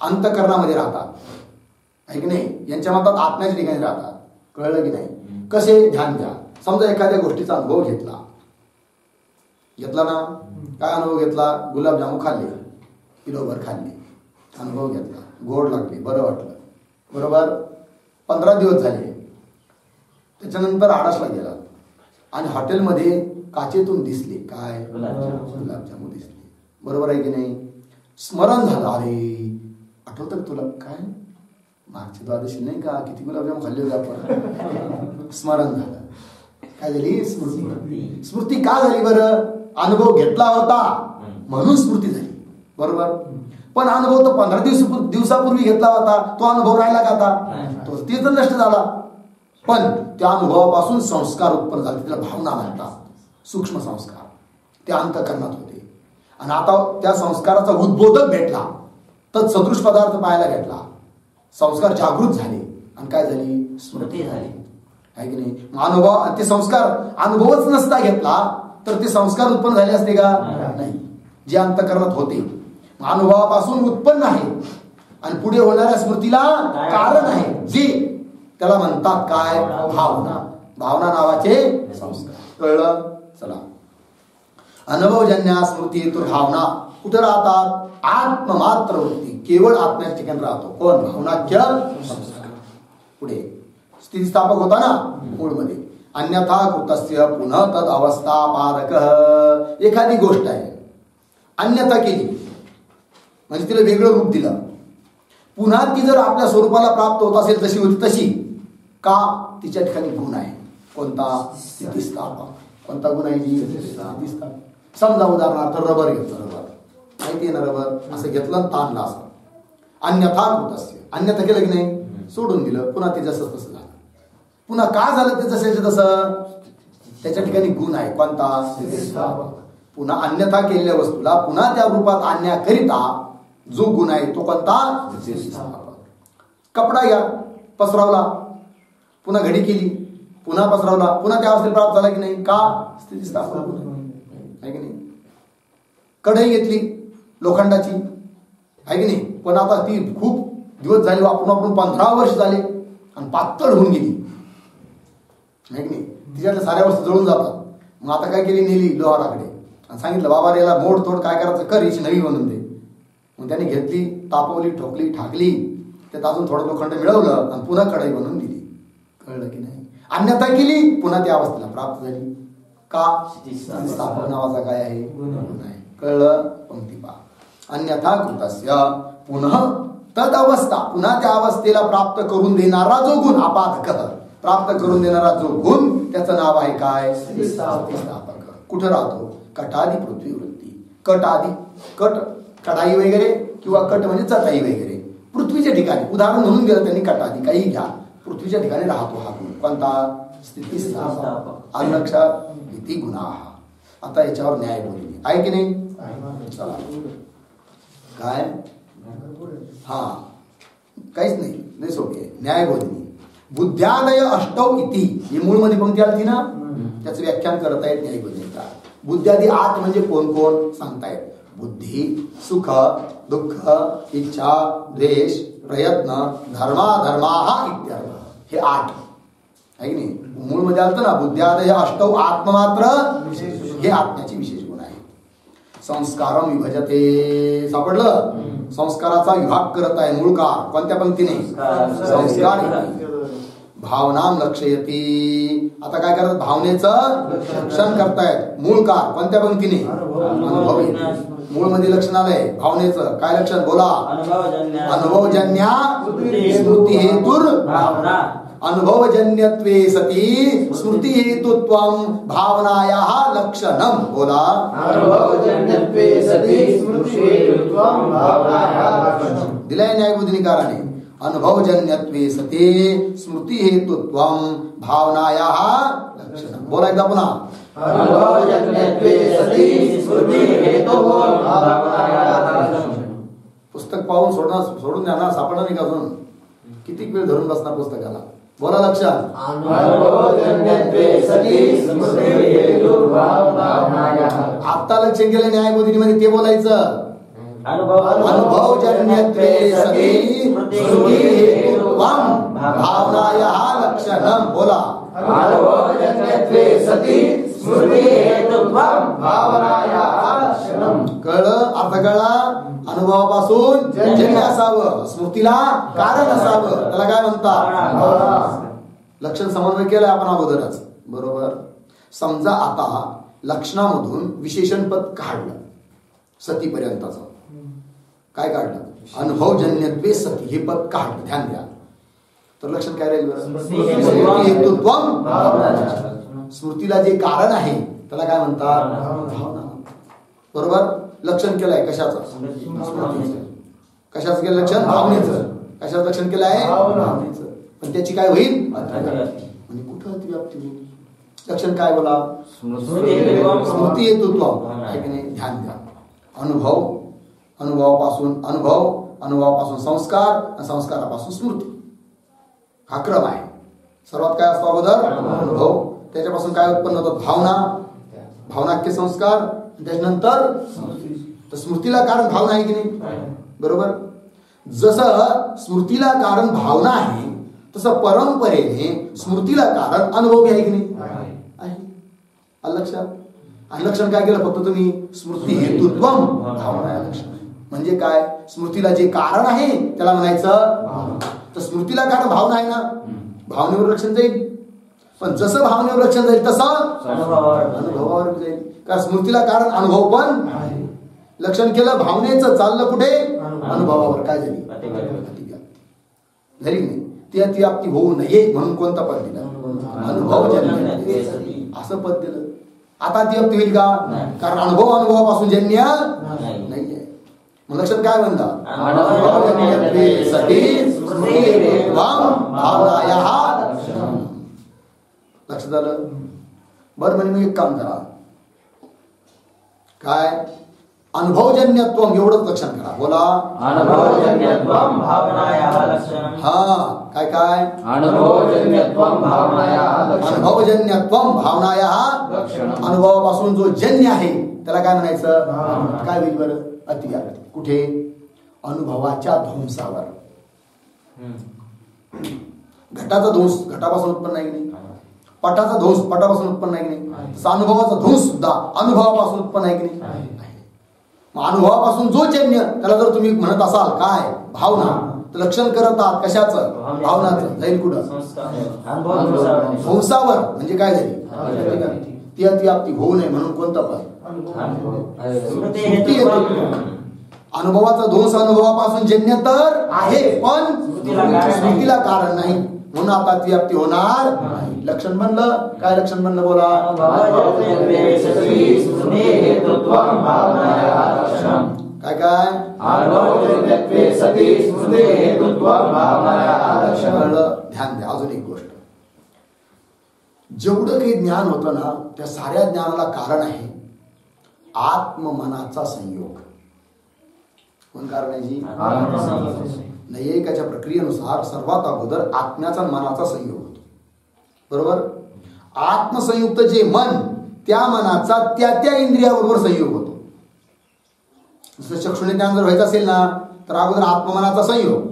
अंतःकरणामध्ये राहतात. आहे की नाही. यांच्या मतात आत्म्याच्या ठिकाणी राहतात. कळलं की नाही? कसे? ध्यान द्या. समजा एखाद्या गोष्टीचा अनुभव घेतला ना. काय अनुभव घेतला? गुलाबजामू खाल्ले, किलोभर खाल्ले. अनुभव घेतला, गोड लागले, बरं वाटलं. बरोबर. 15 दिवस झाले. त्याच्यानंतर आडासला गेला आणि हॉटेलमध्ये काचेतून दिसले काय? गुलाबजामू दिसले. बरोबर आहे की नाही? स्मरण झालं. अरे आठवतं का तुला काय मागच्या द्वादशी नाही का किती गुलाबजाम खाल्ले होते आपण? स्मरण झालं. काय झाली? स्मृती. स्मृती का झाली बरं? अनुभव घेतला होता म्हणून स्मृती झाली. बरोबर. पण अनुभव तो 15 दिवसापूर्वी घेतला होता. तो अनुभव राहिला का आता? तो तीच नष्ट झाला. पण त्या अनुभवापासून संस्कार उत्पन्न झाले. त्याला भावना म्हणतात. सूक्ष्म संस्कार ते अंतःकरणात होते. आणि आता त्या संस्काराचा उद्बोधक भेटला तर सदृश पदार्थ पाहायला भेटला. संस्कार जागृत झाले आणि काय झाली? स्मृती झाली. आहे की नाही? अनुभव ते संस्कार अनुभवच नसता घेतला तर ते संस्कार उत्पन्न झाले असते का? नाही. जे अंतःकरणात होते अनुभवापासून उत्पन्न आहे आणि पुढे होणाऱ्या स्मृतीला कारण आहे. जे त्याला म्हणतात काय? भावना. भावना नावाचे संस्कार. कळलं? चला. अनुभवजन्य स्मृती हेतुर भावना कुठे राहतात? आत्ममात्र वृत्ती. केवळ आत्म्याच्या ठिकाणी राहतो. कोण? भावनाख्य संस्कार. पुढे स्थितिस्थापक होता ना मूळमध्ये. अन्यथा कृतस्य पुनः तद अवस्थापादक. एखादी गोष्ट आहे अन्यथा केली म्हणजे तिला वेगळं रूप दिलं. पुन्हा ती जर आपल्या स्वरूपाला प्राप्त होत असेल जशी होती तशी का? तिच्या ठिकाणी गुण आहे. कोणता? स्थितिस्थापक. कोणता गुण आहे? स्थितिस्थापक. समजा उदाहरणार्थ रबर घेतलं. रबर माहिती आहे ना? रबर असं घेतलं ताणलं असं. अन्यथा कृतस्य. अन्यथा केलं की नाही? सोडून दिलं, पुन्हा ते जसं तसं झालं. पुन्हा का झालं ते जसं तसं? त्याच्या ठिकाणी गुण आहे कोणता? पुन्हा अन्यथा केलेल्या वस्तूला पुन्हा त्या रूपात आणण्याकरिता जो गुण आहे तो कोणता? कपडा घ्या, पसरवला, पुन्हा घडी केली, पुन्हा पसरवला, पुन्हा त्या अवस्थेत प्राप्त झाला की नाही? का? स्थितिस्थापक आहे की नाही? कढई घेतली लोखंडाची आहे की नाही, पण आता ती खूप दिवस झाले वापरून 15 वर्ष झाले आणि पातळ होऊन गेली आहे की नाही, तिच्यातल्या साऱ्या वस्तू जळून जातात. मग आता काय केली, नेली लोहाराकडे आणि सांगितलं बाबा याला मोड तोड काय करायचं कर, याची नवी बनवून दे. मग त्याने घेतली, तापवली, ठोकली, ठाकली, त्यात अजून थोडं लोखंड मिळवलं आणि पुन्हा कढई बनवून दिली. कळलं की नाही? अन्यथा केली, पुन्हा त्या अवस्थेला प्राप्त झाली. का? स्थितिस्थापक नावाचा काय आहे? नाही. कळलं? पंक्ती पहा. अन्यथा कृतस्य पुनः तद अवस्था, पुन्हा त्या अवस्थेला प्राप्त करून देणारा जो गुण, आपादकः, प्राप्त करून देणारा जो गुण, त्याचं नाव आहे काय? स्थितिस्थापक. कुठं राहतो? कटादी पृथ्वी वृत्ती. कट आदी, कट कढाई वगैरे किंवा कट म्हणजे चटाई वगैरे पृथ्वीच्या ठिकाणी, उदाहरण म्हणून दिलं त्यांनी, कटादी काही घ्या, पृथ्वीच्या ठिकाणी राहतो हा गुण. कोणता? स्थितिस्थापक. अलक्षात इति गुणाः. आता याच्यावर न्याय बोलली आहे की नाही? चला काय? हा काहीच नाही सोपी आहे. न्याय बोलली बुद्ध्यादय अष्टौ इति, ही मूळ मध्ये पंक्ती आली ना, त्याचं व्याख्यान करता येत न्याय बोलण्याचा. बुद्ध्यादी 8 म्हणजे कोण कोण सांगतायत? बुद्धी, सुख, दुःख, इच्छा, द्वेष, प्रयत्न, धर्माधर्माः इत्यादी, हे 8 आहे की नाही? मूळ मध्ये आलं ना, बुद्ध्यादय अष्टौ आत्ममात्र, हे आत्म्याचे विशेष गुण आहे. संस्कारम विभजते, सापडलं? संस्काराचा विभाग करत आहे मूळकार. कोणत्या पंक्तीने? संस्कार. भावनाम लक्षयती, आता काय करतात? भावनेचं लक्षण करतायत. मूळकार कोणत्या पंक्तीने? अनुभवी. मूळ मध्ये लक्षण आलंय भावनेचं. काय लक्षण? बोला. अनुभवजन्या स्मृती हेतुर भावना. अनुभवजन्यत्वे सती स्मृती हेतुत्वं भावनायाः लक्षणं. बोला.
अनुभवजन्यत्वे सती स्मृती हेतुत्वं भावनायाः लक्षणं.
दिलाय न्यायबोधिनीकाराने. अनुभवजन्यत्वे सती स्मृती हेतुत्वं भावनायाः लक्षणं. बोला एकदा पुन्हा.
अनुभवजन्यत्वे सती स्मृती हेतुत्वं भावनायाः लक्षणं.
पुस्तक पाहून सोडून द्या ना, सापडणार नाही का अजून? किती वेळ धरून बसणार पुस्तकाला? बोला लक्षात. आता लक्षण केलं न्यायबोधिनीमध्ये ते बोलायचं. अनुभवजन्यत्वे सती स्मृती हेतुत्वं भावनायाः लक्षणं. बोला.
अनुभवजन्यत्वे सती स्मृती हेतुत्वं भावनायाः लक्षणं.
कळलं? अर्थ कळला? अनुभवापासून जन्य असावं, स्मृतीला कारण असावं, त्याला काय म्हणतात? लक्षण समन्वय केलाय आपण अगोदरच. बरोबर. समजा आता लक्षणामधून विशेषण पद काढलं, सतीपर्यंतच काय काढलं? अनुभवजन्यत्वे सती हे पद काढलं. ध्यान द्या. तर लक्षण काय राहील? हेतुत्वं भावना. स्मृतीला जे कारण आहे त्याला काय म्हणतात? भावना. बरोबर. लक्षण केलंय कशाचं? कशाचं केलं लक्षण? भावनेचं. कशाचं लक्षण केलं आहे? भावनेचं. पण त्याची काय होईल? म्हणजे कुठं अतिव्याप्ती होईल? लक्षण काय? बोला. स्मृती हेतुत्वं आहे की नाही? ध्यान द्या. अनुभवापासून संस्कार, संस्कारापासून स्मृती, हा क्रम आहे. सर्वात काय असतो अगोदर? अनुभव. त्याच्यापासून काय उत्पन्न होतात? भावना, भावनाख्य संस्कार, त्याच्यानंतर तर स्मृतीला कारण भावना आहे की नाही? बरोबर. जसं स्मृतीला कारण भावना आहे तसं परंपरेने स्मृतीला कारण अनुभव आहे की नाही? आहे. लक्षात. आणि लक्षण काय केलं? फक्त तुम्ही स्मृती हेतुत्वं भावना लक्षण. म्हणजे काय? स्मृतीला जे कारण आहे त्याला म्हणायचं. तर स्मृतीला कारण भावना आहे ना, भावनेवर लक्षण जाईल. पण जसं भावनेवर लक्षण जाईल तसं अनुभवावर जाईल. कारण स्मृतीला कारण अनुभव पण लक्षण केलं. भावनेचं चाललं कुठे? अनुभवावर. काय झाली? झाली नाही. ती अतिव्याप्ती होऊ नये म्हणून कोणतं पद दिलं? अनुभवजन्य असं पद दिलं. आता अतिव्याप्ती होईल का? कारण अनुभवापासून जन्य नाहीये. मग लक्षात काय म्हणतात? भावनायाः लक्षणम. लक्षात आलं? बरं, म्हणजे मी एक काम करा, काय अनुभवजन्यत्वम एवढंच लक्षण करा. बोला
अनुभवजन्यत्वम भावनायाः लक्षणम.
हा, काय काय
अनुभवजन्यत्वम भावनायाः लक्षणम.
अनुभवजन्यत्वम भावनायाः
लक्षणम.
अनुभवापासून जो जन्य आहे त्याला काय म्हणायचं?
भावना.
काय होईल बरं? अतिव्याप्ती. कुठे? अनुभवाच्या ध्वंसावर. घटाचा ध्वंस घटापासून उत्पन्न आहे की नाही? पटाचा ध्वंस पटापासून उत्पन्न आहे की नाही? तसं अनुभवाचा ध्वंस सुद्धा अनुभवापासून उत्पन्न आहे की नाही? मग अनुभवापासून जो जन्य त्याला जर तुम्ही म्हणत असाल काय भावना, तर लक्षण करत आहात कशाचं? भावनाचं. जाईल कुठं? ध्वंसावर. म्हणजे काय झाली? ती अतिव्याप्ती होऊ नये म्हणून कोणतं पद? स्मृती येतो. अनुभवाचा ध्वंस अनुभवापासून जन्य तर आहे, पण स्मृतीला कारण नाही, म्हणून आता अतिव्याप्ती होणार नाही. लक्षण म्हणलं काय? लक्षण म्हणलं बोला काय काय? ध्यान द्या. अजून एक गोष्ट, जेवढं काही ज्ञान होतं ना त्या साऱ्या ज्ञानाला कारण आहे आत्ममनाचा संयोग. कोण कारण आहे जी? नैयायिकाच्या प्रक्रियेनुसार सर्वात अगोदर आत्म्याचा मनाचा संयोग होतो. बरोबर? आत्मसंयुक्त जे मन त्या मनाचा त्या इंद्रियाबरोबर संयोग होतो. जसं चक्षुने ज्ञान जर व्हायचं असेल ना तर अगोदर आत्ममनाचा संयोग,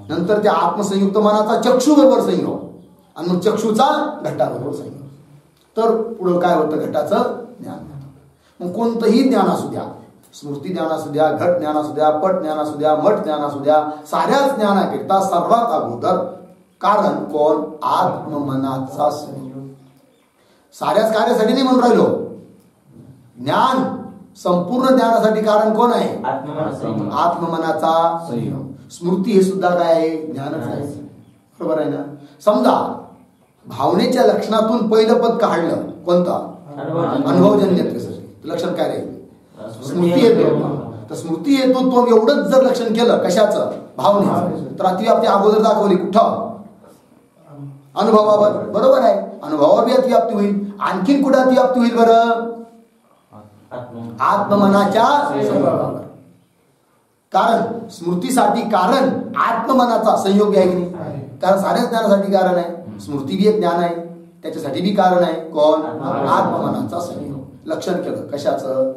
नंतर त्या आत्मसंयुक्त मनाचा चक्षु बरोबर संयोग, आणि मग चक्षुचा घटाबरोबर संयोग, तर पुढं काय होतं? घटाचं ज्ञान होतं. मग कोणतंही ज्ञान असू द्या, स्मृती ज्ञान असू द्या, घट ज्ञान असू द्या, पट ज्ञान असू द्या, मठ ज्ञान असू द्या, साऱ्याच ज्ञानाकरिता सर्वात अगोदर कारण कोण? आत्ममनाचा संयोग. साऱ्याच कार्यासाठी नाही म्हणून राहिलो, ज्ञान संपूर्ण ज्ञानासाठी कारण कोण आहे? आत्ममनाचा संयोग. स्मृती हे सुद्धा काय आहे? ज्ञानच आहे. बरोबर आहे ना? समजा भावनेच्या लक्षणातून पहिलं पद काढलं कोणतं? अनुभवजन्यत्वासाठी. लक्षण काय राहील? स्मृती येतो. तर स्मृती येतो तो एवढंच जर लक्षण केलं कशाचं? भावनेचं, तर अतिव्याप्ती अगोदर दाखवली कुठं? अनुभवावर. बरोबर आहे? अनुभवावर बी अतिव्याप्ती होईल. आणखीन कुठं अतिव्याप्ती होईल बरं? आत्ममनाच्या संयोगावर. कारण स्मृतीसाठी कारण आत्ममनाचा संयोग आहे की नाही? कारण साऱ्याच ज्ञानासाठी कारण आहे. स्मृती बी एक ज्ञान आहे, त्याच्यासाठी बी कारण आहे कोण? आत्ममनाचा संयोग. लक्षण केलं कशाचं?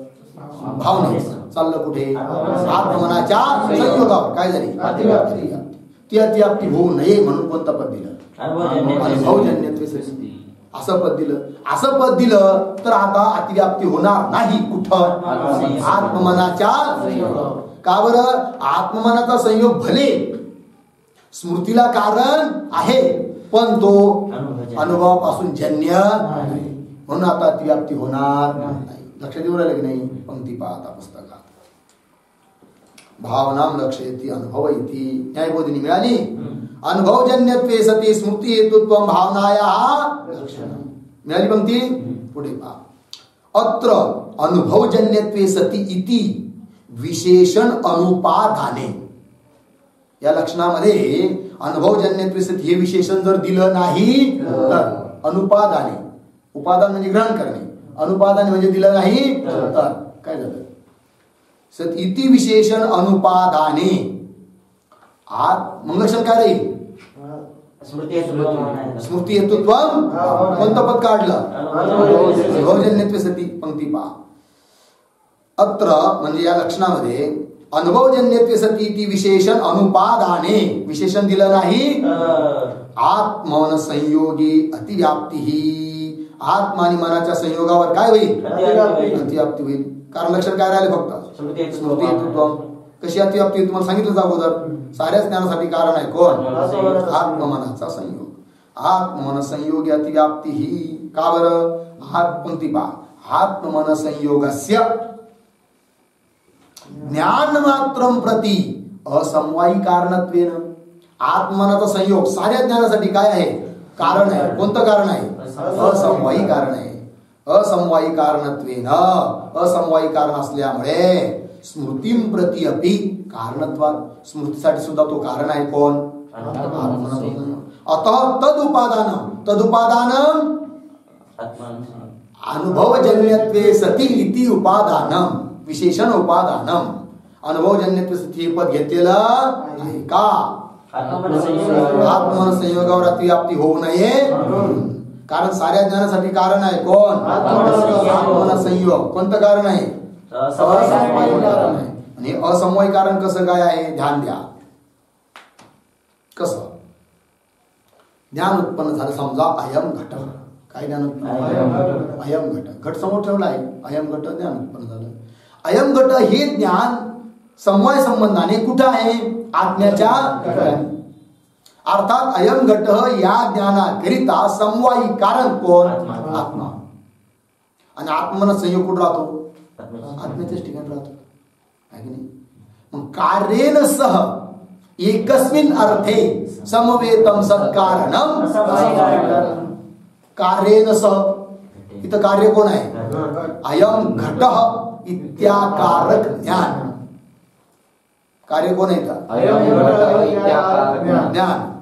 भावनेचं. चाललं कुठे? आत्ममनाच्या संयोगावर. काय झाली? अतिव्याप्ती. ती अतिव्याप्ती होऊ नये म्हणून कोणतं पद दिलं? अनुभवजन्यत्वे. असं पद दिलं. असं पद दिलं तर आता अतिव्याप्ती होणार नाही. कुठं? आत्ममनाच्या संयोगावर. का बरं? आत्ममनाचा संयोग भले स्मृतीला कारण आहे, पण तो अनुभवापासून जन्य नाही, म्हणून आता अतिव्याप्ती होणार नाही. लक्षात येऊ राहिलं की नाही? पंक्ती पाहता पुस्तकात. भावनाम लक्षयति अनुभव इति न्यायबोधिनी मिळाली. अनुभवजन्यत्वे सती स्मृती हेतुत्वम भावनायाः लक्षणम मिळाली पंक्ती. पुढे पहा. अत्र अनुभवजन्यत्वे सती इति विशेषण अनुपादाने. या लक्षणामध्ये अनुभवजन्यत्वे सती हे विशेषण जर दिलं नाही तर अनुपादाने. उपादान म्हणजे ग्रहण करणे, अनुपादाने म्हणजे दिलं नाही तर काय झालं? सत इति विशेषण अनुपादाने. मग लक्षण काय राहील? स्मृती हेतुत्वम. कोणतं पद काढलं? अनुभवजन्यत्वे सती. पंक्ती पहा. अत्र म्हणजे या लक्षणामध्ये अनुभवजन्यत्वे सती इति विशेषण अनुपादाने. विशेषण दिलं नाही. आत्मन संयोगी अतिव्याप्ती ही. आत्मा आणि मनाच्या संयोगावर काय होईल? अतिव्याप्ती होईल. कारण लक्षण काय राहिले? फक्त स्मृती हेतुत्वम. कशी अतिव्याप्ती? तुम्हाला सांगितलं अगोदर. साऱ्याच ज्ञानासाठी कारण आहे कोण? आत्ममनाचा संयोग. आत्मन संयोगी अतिव्याप्ती ही. का बरं? पंक्ती पहा. आत्मन संयोगस्य ज्ञान मात्रम प्रति असमवायी कारणत्वेन. आत्मनाचा संयोग साऱ्या ज्ञानासाठी काय आहे? कारण आहे. कोणतं कारण आहे? असमवायी कारण आहे. असमवायी कारणत्वेन. असमवायी कारण असल्यामुळे स्मृतीं प्रति अपि कारणत्वात्. स्मृतीसाठी सुद्धा तो कारण आहे कोण? अतः तदुपादानम अनुभवजन्यत्वे सती इति उपादानम विशेषण उपादानम. अनुभवजन्यत्व सती पद घेतलेलं आहे का? आत्मन संयोगावर अतिव्याप्ती होऊ नये. कारण साऱ्या ज्ञानासाठी कारण आहे कोण? आत्मन संयोग. कोणतं कारण आहे? असमवायी कारण आहे. आणि असमवायी कारण कसं काय आहे? ध्यान द्या. कसं ज्ञान उत्पन्न झालं? समजा अयम घट. काय ज्ञान उत्पन्न? अयम घट. घट समोर ठेवला आहे. अयम घट ज्ञान उत्पन्न झालं. अयम घट हे ज्ञान समवाय संबंधाने कुठं आहे? आत्म्याच्या ठिकाणी. अर्थात अयम घट या ज्ञानाकरिता समवायी कारण कोण? आत्मा. आणि आत्मन संयोग कुठं राहतो? आत्म्याच्याच ठिकाणी राहतो. आहे की नाही? मग कार्येन सह एकस्मिन अर्थे समवेतम सत्कारणम. कार्येन सह इथं कार्य कोण आहे? अयम घट इत्याकारक ज्ञान. कार्य कोण आहे? ज्ञान.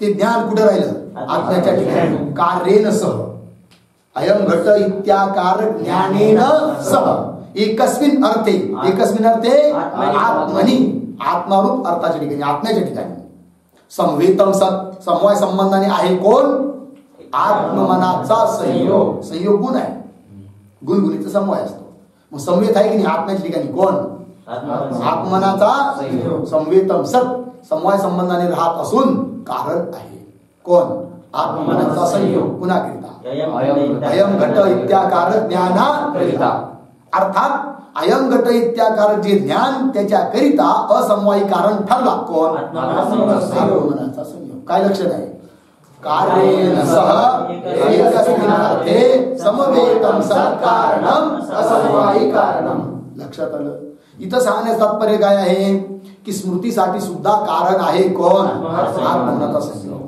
ते ज्ञान कुठे राहिलं? आत्म्याच्या ठिकाणी. कार्येन सह अयम घट इत्याकारक ज्ञानेन सह एकस्मिन अर्थे. एकस्मिन अर्थे आत्मनी. आत्मारूप अर्थाच्या ठिकाणी आत्म्याच्या ठिकाणी. समवेतम सत समवाय संबंधाने आहे कोण? आत्ममनाचा संयोग. संयोग गुण आहे. गुणगुणीचा समवाय असतो. मग संवेत आहे की नाही आत्म्याच्या ठिकाणी कोण? आत्मनाचा संवेतम सत समवाय संबंधाने राहत असून कारण आहे कोण? आत्मनाचा संयोग. कुणाकरिता? अयम घट इत्याकारक ज्ञानाकरिता. अर्थात अयम घट इत्याकारक जे ज्ञान त्याच्याकरिता असमवायी कारण ठरला कोण? आत्मनाचा संयोग. काय लक्षण आहे? कार्येन सह एकस्मिन अर्थे समवेतम सत्कारणम असमवायी कारणम. लक्षात आलं? इथं सांगण्याचं तात्पर्य काय आहे की स्मृतीसाठी सुद्धा कारण आहे कोण? आत्मनाचा संयोग.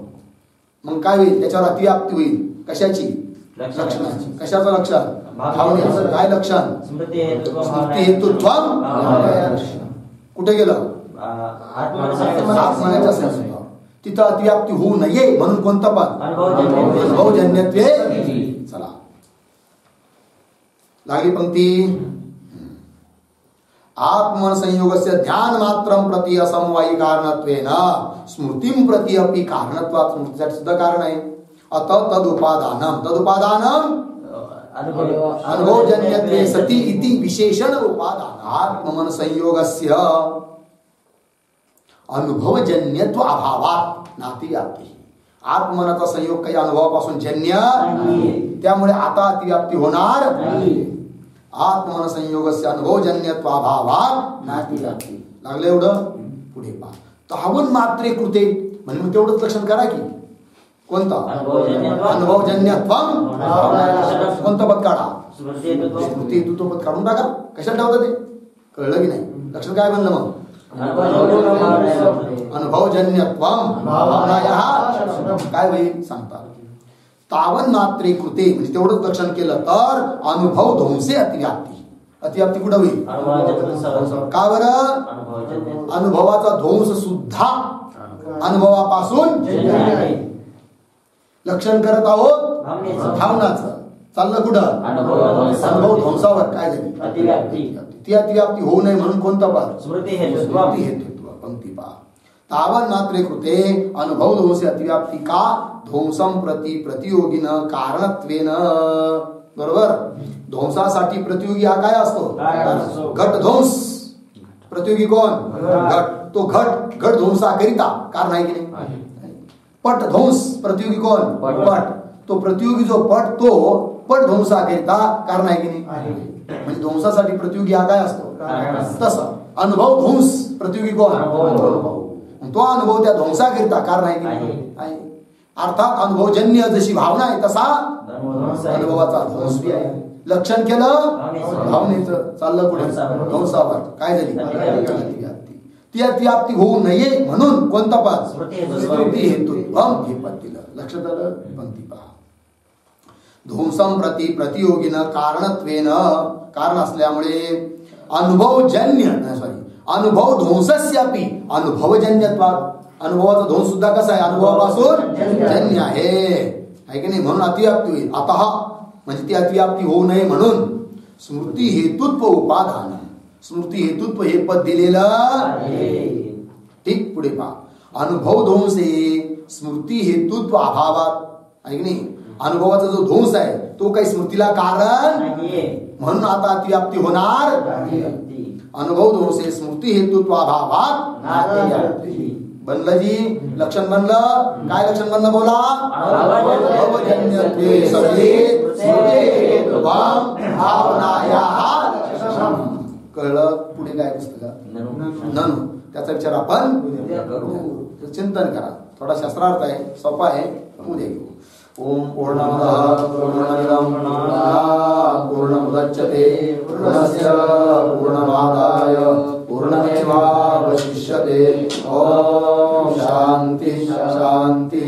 मग काय होईल? त्याच्यावर अतिव्याप्ती होईल. कशाची? लक्षणाची. कशाचं लक्षण? भावनेचं. काय लक्षण? स्मृती हेतुत्वम. कुठे गेलं? आत्मनाच्या संयोग. तिथं अतिव्याप्ती होऊ नये म्हणून कोणतं पद? अनुभवजन्यत्वे. चला लागली पंक्ती. आत्मन संयोगस्य ध्यान मात्रम प्रति असमवायी कारणत्वेन स्मृतिं प्रति अपि कारणत्वात्. स्मृतीसाठी सुद्धा कारण आहे. अतः तदुपादानम. तदुपादानम अनुभवजन्यत्वे सती इति विशेषण उपादान. आत्मन संयोगस्य अनुभवजन्यत्व अभावात नातिव्याप्ती. आत्मनाचा संयोग काही अनुभवापासून जन्य त्यामुळे आता अतिव्याप्ती होणार नाही. आत्मन संयोगस्य अनुभवजन्यत्वाभावात नातिव्याप्ती. लागलं एवढं? पुढे पहा. तावन् मात्रे कृते म्हणजे मग तेवढंच लक्षण करा की कोणतं? अनुभवजन्यत्वम. कोणतं पद काढा? स्मृती हेतुत्व पद काढून टाका. कशात ठेवतं ते? कळलं की नाही? लक्षण काय बनलं मग? अनुभवजन्यत्वम भावनायाः. काय होईल सांगतात? तावन मात्रे कृते म्हणजे तेवढंच लक्षण केलं तर अनुभव ध्वंसे अतिव्याप्ती. अतिव्याप्ती कुठं होईल? का बरं? अनुभवाचा ध्वंस सुद्धा अनुभवापासून लक्षण करत आहोत भावनाचं. चाललं कुठं? अनुभव ध्वंसावर. काय झाली? ती अतिव्याप्ती होऊ नये म्हणून कोणतं पद? स्मृती हेतुत्व. पंक्ती पहा. तावन मात्रे कृते अनुभव ध्वंसे अतिव्याप्ती का ध्वंसम प्रति प्रतियोगिन कारणत्वेन. बरोबर? ध्वंसासाठी प्रतियोगी हा काय असतो? घट ध्वंस. प्रतियोगी कोण? घट. तो घट ध्वंसाकरिता कारण आहे की नाही? पट ध्वंस. प्रतियोगी कोण? पट. तो प्रतियोगी जो पट तो पट ध्वंसाकरिता कारण आहे की नाही? म्हणजे ध्वंसासाठी प्रतियोगी हा काय असतो? तसं अनुभव ध्वंस. प्रतियोगी कोण? तो अनुभव त्या ध्वंसाकरिता कारण आहे की नाही? अर्थात अनुभवजन्य जशी भावना आहे तसा अनुभवाचा ध्वंस बी आहे. लक्षण केलं भावनेचं. चाललं पुढे ध्वंसावर. काय झाली? ती अतिव्याप्ती होऊ नये म्हणून कोणता पद? स्मृती हेतुत्वम. हे पद दिलं. लक्षात आलं? पंक्ती पहा. ध्वंसम प्रति प्रतियोगिन कारणत्वेन. कारण असल्यामुळे अनुभव ध्वंसस्यापि अनुभवजन्यत्वात्. अनुभवाचा ध्वंस सुद्धा कसा आहे, अनुभवापासून जन्य आहे की नाही. म्हणून अतिव्याप्ती होईल. आता म्हणजे ती अतिव्याप्ती होऊ नये म्हणून स्मृती हेतुत्व उपादान, स्मृती हेतुत्व हे पद दिलेलं. ठीक, पुढे पहा. अनुभव ध्वंसे स्मृती हेतुत्व अभावात आहे की नाही. अनुभवाचा जो ध्वंस आहे तो काही स्मृतीला कारण म्हणून आता अतिव्याप्ती होणार. अनुभव ध्वंसे स्मृती हेतुत्व अभावात बनलं जी. लक्षण बनलं. काय लक्षण बनलं बोला. कळलं. पुढे काय पुस्तकात ननु त्याचा विचार आपण चिंतन करा. थोडा शास्त्रार्थ आहे, सोपा आहे, उद्या घेऊ. ओम पूर्णमदः पूर्णमिदं पूर्णमुदच्यते पूर्णस्य पूर्णमादाय पूर्णमेवावशिष्यते. ओम शांति शांति.